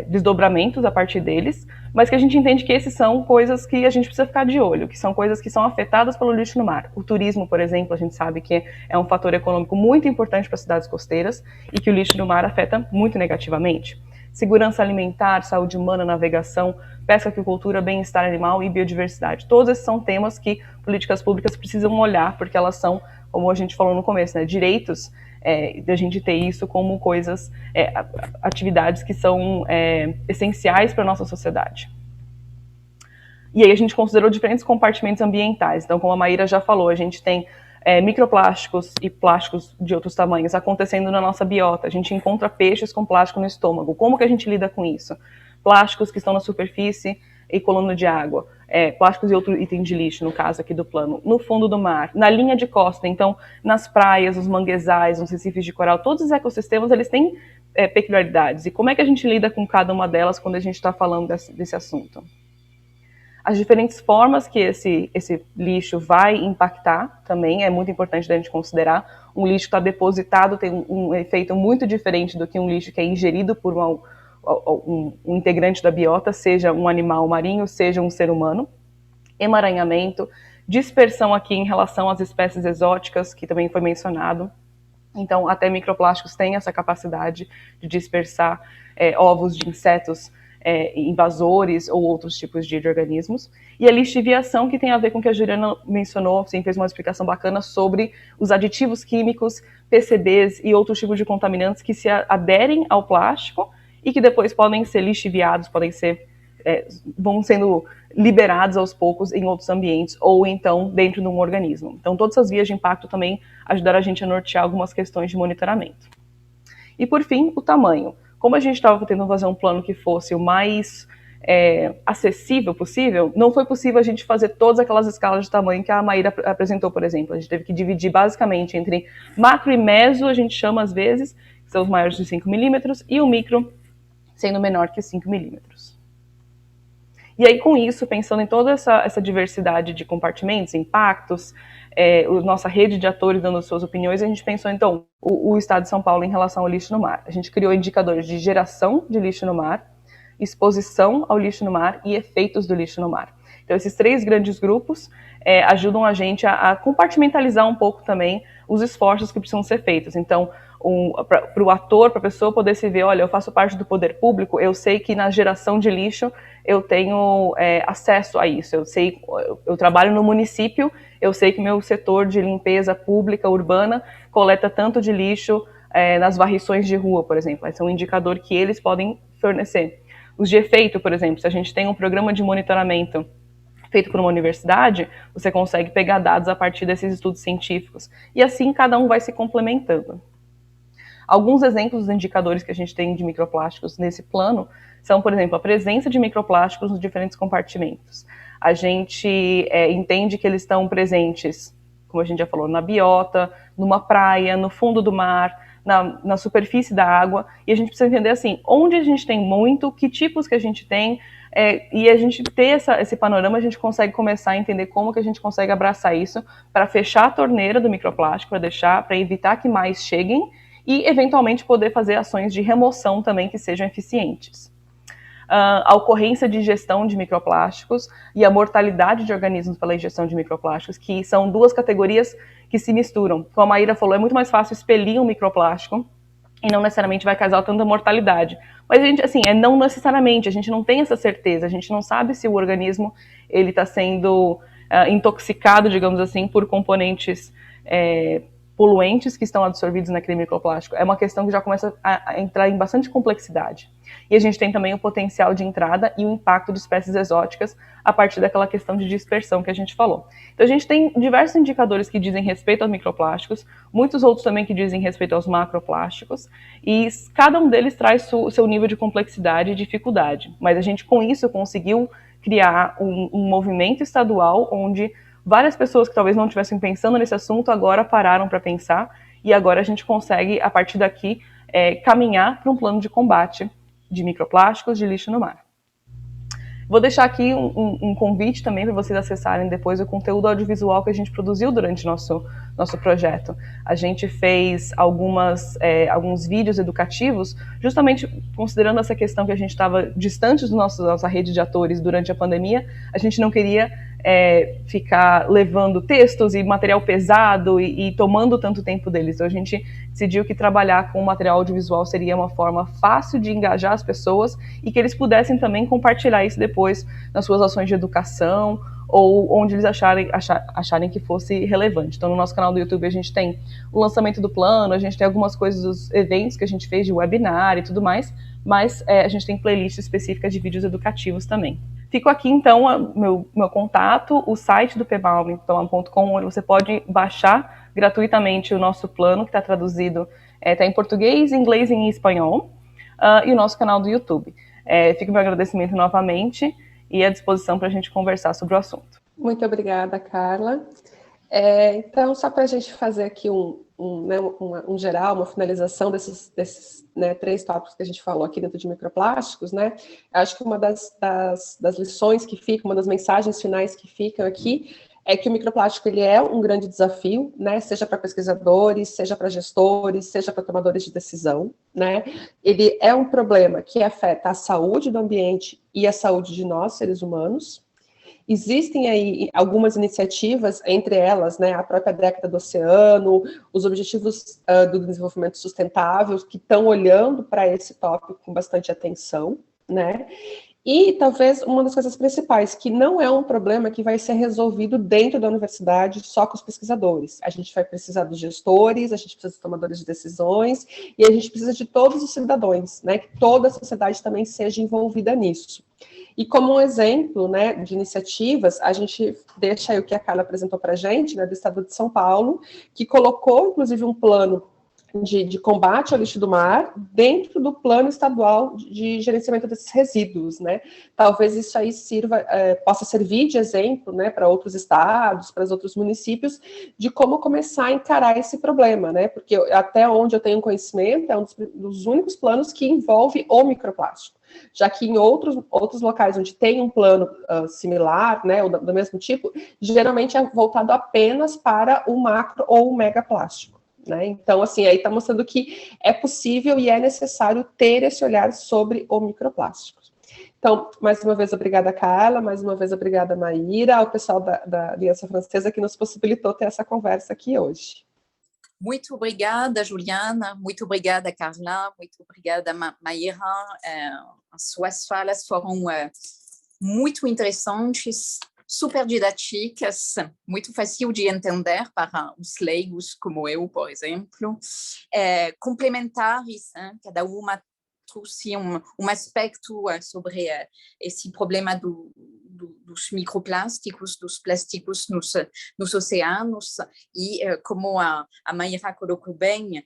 S4: desdobramentos a partir deles, mas que a gente entende que esses são coisas que a gente precisa ficar de olho, que são coisas que são afetadas pelo lixo no mar. O turismo, por exemplo, a gente sabe que é um fator econômico muito importante para as cidades costeiras e que o lixo no mar afeta muito negativamente. Segurança alimentar, saúde humana, navegação, pesca, aquicultura, bem-estar animal e biodiversidade. Todos esses são temas que políticas públicas precisam olhar, porque elas são, como a gente falou no começo, né, direitos da gente ter isso como coisas, atividades que são essenciais para a nossa sociedade. E aí a gente considerou diferentes compartimentos ambientais. Então, como a Maíra já falou, a gente tem microplásticos e plásticos de outros tamanhos acontecendo na nossa biota. A gente encontra peixes com plástico no estômago. Como que a gente lida com isso? Plásticos que estão na superfície e coluna de água. Plásticos e outro item de lixo, no caso aqui do plano. No fundo do mar, na linha de costa, então, nas praias, nos manguezais, nos recifes de coral, todos os ecossistemas, eles têm peculiaridades. E como é que a gente lida com cada uma delas quando a gente está falando desse assunto? As diferentes formas que esse lixo vai impactar também é muito importante a gente considerar. Um lixo que está depositado tem um efeito muito diferente do que um lixo que é ingerido por um integrante da biota, seja um animal marinho, seja um ser humano. Emaranhamento, dispersão aqui em relação às espécies exóticas, que também foi mencionado. Então, até microplásticos têm essa capacidade de dispersar ovos de insetos invasores ou outros tipos de organismos, e a lixiviação, que tem a ver com o que a Juliana mencionou, assim, fez uma explicação bacana sobre os aditivos químicos, PCBs e outros tipos de contaminantes que se aderem ao plástico e que depois podem ser lixiviados, vão sendo liberados aos poucos em outros ambientes ou então dentro de um organismo. Então todas essas vias de impacto também ajudaram a gente a nortear algumas questões de monitoramento. E por fim, o tamanho. Como a gente estava tentando fazer um plano que fosse o mais acessível possível, não foi possível a gente fazer todas aquelas escalas de tamanho que a Maíra apresentou, por exemplo. A gente teve que dividir basicamente entre macro e meso, a gente chama às vezes, que são os maiores de 5 milímetros, e o micro sendo menor que 5 milímetros. E aí, com isso, pensando em toda essa diversidade de compartimentos, impactos, nossa rede de atores dando suas opiniões, a gente pensou, então, o Estado de São Paulo em relação ao lixo no mar. A gente criou indicadores de geração de lixo no mar, exposição ao lixo no mar e efeitos do lixo no mar. Então, esses 3 grandes grupos ajudam a gente a compartimentalizar um pouco também os esforços que precisam ser feitos. Então, para o ator, para a pessoa poder se ver, olha, eu faço parte do poder público, eu sei que na geração de lixo eu tenho acesso a isso, eu trabalho no município, eu sei que meu setor de limpeza pública urbana coleta tanto de lixo nas varrições de rua, por exemplo. Esse é um indicador que eles podem fornecer. Os de efeito, por exemplo, se a gente tem um programa de monitoramento feito por uma universidade, você consegue pegar dados a partir desses estudos científicos. E assim cada um vai se complementando. Alguns exemplos dos indicadores que a gente tem de microplásticos nesse plano são, por exemplo, a presença de microplásticos nos diferentes compartimentos. A gente entende que eles estão presentes, como a gente já falou, na biota, numa praia, no fundo do mar, na superfície da água, e a gente precisa entender assim, onde a gente tem muito, que tipos que a gente tem, e a gente ter esse panorama, a gente consegue começar a entender como que a gente consegue abraçar isso para fechar a torneira do microplástico, para evitar que mais cheguem, e, eventualmente, poder fazer ações de remoção também que sejam eficientes. A ocorrência de ingestão de microplásticos e a mortalidade de organismos pela ingestão de microplásticos, que são duas categorias que se misturam. Como a Maíra falou, é muito mais fácil expelir um microplástico e não necessariamente vai causar tanta mortalidade. Mas a gente, assim, não necessariamente, a gente não tem essa certeza, a gente não sabe se o organismo ele está sendo intoxicado, digamos assim, por componentes poluentes que estão absorvidos naquele microplástico. É uma questão que já começa a entrar em bastante complexidade. E a gente tem também o potencial de entrada e o impacto de espécies exóticas a partir daquela questão de dispersão que a gente falou. Então a gente tem diversos indicadores que dizem respeito aos microplásticos, muitos outros também que dizem respeito aos macroplásticos, e cada um deles traz o seu nível de complexidade e dificuldade. Mas a gente, com isso, conseguiu criar um movimento estadual onde várias pessoas que talvez não estivessem pensando nesse assunto agora pararam para pensar, e agora a gente consegue, a partir daqui, caminhar para um plano de combate de microplásticos de lixo no mar. Vou deixar aqui um convite também para vocês acessarem depois o conteúdo audiovisual que a gente produziu durante nosso projeto. A gente fez alguns vídeos educativos, justamente considerando essa questão que a gente estava distante da nossa rede de atores durante a pandemia. A gente não queria ficar levando textos e material pesado e tomando tanto tempo deles. Então a gente decidiu que trabalhar com material audiovisual seria uma forma fácil de engajar as pessoas e que eles pudessem também compartilhar isso depois nas suas ações de educação ou onde eles acharem que fosse relevante. Então no nosso canal do YouTube a gente tem o lançamento do plano, a gente tem algumas coisas dos eventos que a gente fez de webinar e tudo mais, mas a gente tem playlists específicas de vídeos educativos também. Fico aqui, então, meu contato, o site do pbalm.com, onde você pode baixar gratuitamente o nosso plano, que está traduzido, está em português, inglês e em espanhol, e o nosso canal do YouTube. Fica meu agradecimento novamente e à disposição para a gente conversar sobre o assunto.
S2: Muito obrigada, Carla. Então, só para a gente fazer aqui um geral, uma finalização desses 3 tópicos que a gente falou aqui dentro de microplásticos, né? Acho que uma das lições que ficam, uma das mensagens finais que ficam aqui é que o microplástico ele é um grande desafio, né? Seja para pesquisadores, seja para gestores, seja para tomadores de decisão, né? Ele é um problema que afeta a saúde do ambiente e a saúde de nós, seres humanos. Existem aí algumas iniciativas, entre elas, né, a própria década do oceano, os objetivos do desenvolvimento sustentável, que estão olhando para esse tópico com bastante atenção, né? E talvez uma das coisas principais, que não é um problema que vai ser resolvido dentro da universidade só com os pesquisadores. A gente vai precisar dos gestores, a gente precisa dos tomadores de decisões, e a gente precisa de todos os cidadãos, né? Que toda a sociedade também seja envolvida nisso. E como um exemplo, né, de iniciativas, a gente deixa aí o que a Carla apresentou para a gente, né, do Estado de São Paulo, que colocou, inclusive, um plano de combate ao lixo do mar dentro do plano estadual de gerenciamento desses resíduos, né? Talvez isso aí possa servir de exemplo, né, para outros estados, para os outros municípios, de como começar a encarar esse problema, né? Porque até onde eu tenho conhecimento, é um dos únicos planos que envolve o microplástico. Já que em outros locais onde tem um plano similar, né, ou do mesmo tipo, geralmente é voltado apenas para o macro ou o megaplástico, né? Então, assim, aí está mostrando que é possível e é necessário ter esse olhar sobre o microplástico. Então, mais uma vez, obrigada, Carla, mais uma vez, obrigada, Maíra, ao pessoal da Aliança Francesa que nos possibilitou ter essa conversa aqui hoje.
S5: Muito obrigada, Juliana. Muito obrigada, Carla. Muito obrigada, Maíra. As suas falas foram muito interessantes, super didáticas, muito fácil de entender para os leigos como eu, por exemplo. Complementares, cada uma trouxe um aspecto sobre esse problema dos microplásticos, dos plásticos nos oceanos, e como a Maíra colocou bem,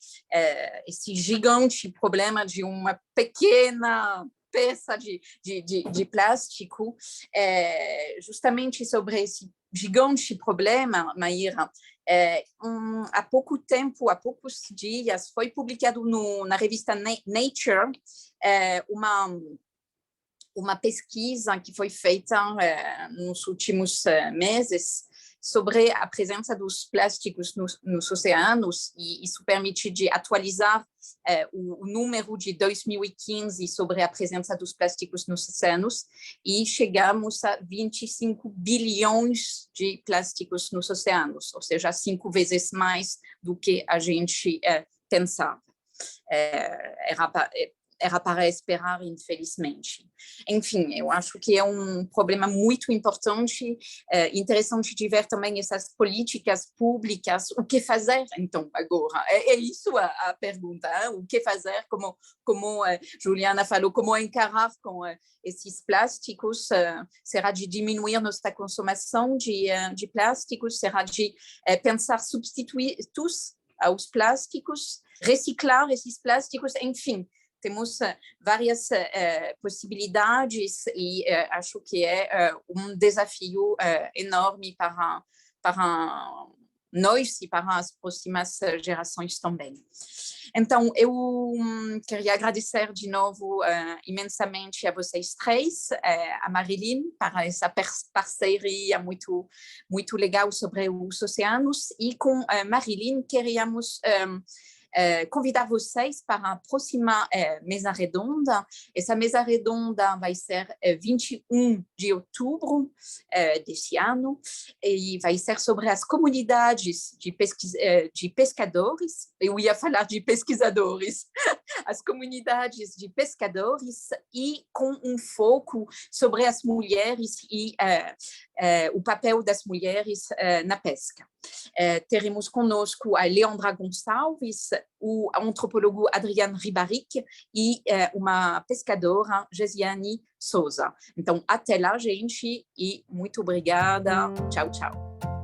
S5: esse gigante problema de uma pequena peça de plástico, justamente sobre esse gigante problema, Maíra, há pouco tempo, há poucos dias, foi publicado na revista Nature uma pesquisa que foi feita nos últimos meses sobre a presença dos plásticos nos oceanos, e isso permite de atualizar o número de 2015 sobre a presença dos plásticos nos oceanos, e chegamos a 25 bilhões de plásticos nos oceanos, ou seja, 5 vezes mais do que a gente pensava. Era para esperar, infelizmente. Enfim, eu acho que é um problema muito importante, interessante de ver também essas políticas públicas, o que fazer, então, agora? É isso a pergunta, hein? O que fazer, como Juliana falou, como encarar com esses plásticos? Será de diminuir nossa consumação de plásticos? Será de pensar substitutos aos plásticos, reciclar esses plásticos, enfim, temos várias possibilidades, e acho que é um desafio enorme para nós e para as próximas gerações também. Então, eu queria agradecer de novo imensamente a vocês três, a Marilyn, para essa parceria muito, muito legal sobre os oceanos, e com a Marilyn queríamos convidar vocês para a próxima mesa redonda. Essa mesa redonda vai ser 21 de outubro deste ano, e vai ser sobre as comunidades de pescadores. Eu ia falar de pesquisadores. As comunidades de pescadores, e com um foco sobre as mulheres e o papel das mulheres na pesca. Teremos conosco a Leandra Gonçalves, o antropólogo Adriano Ribaric e uma pescadora, Gesiane Souza. Então, até lá, gente, e muito obrigada. Tchau, tchau.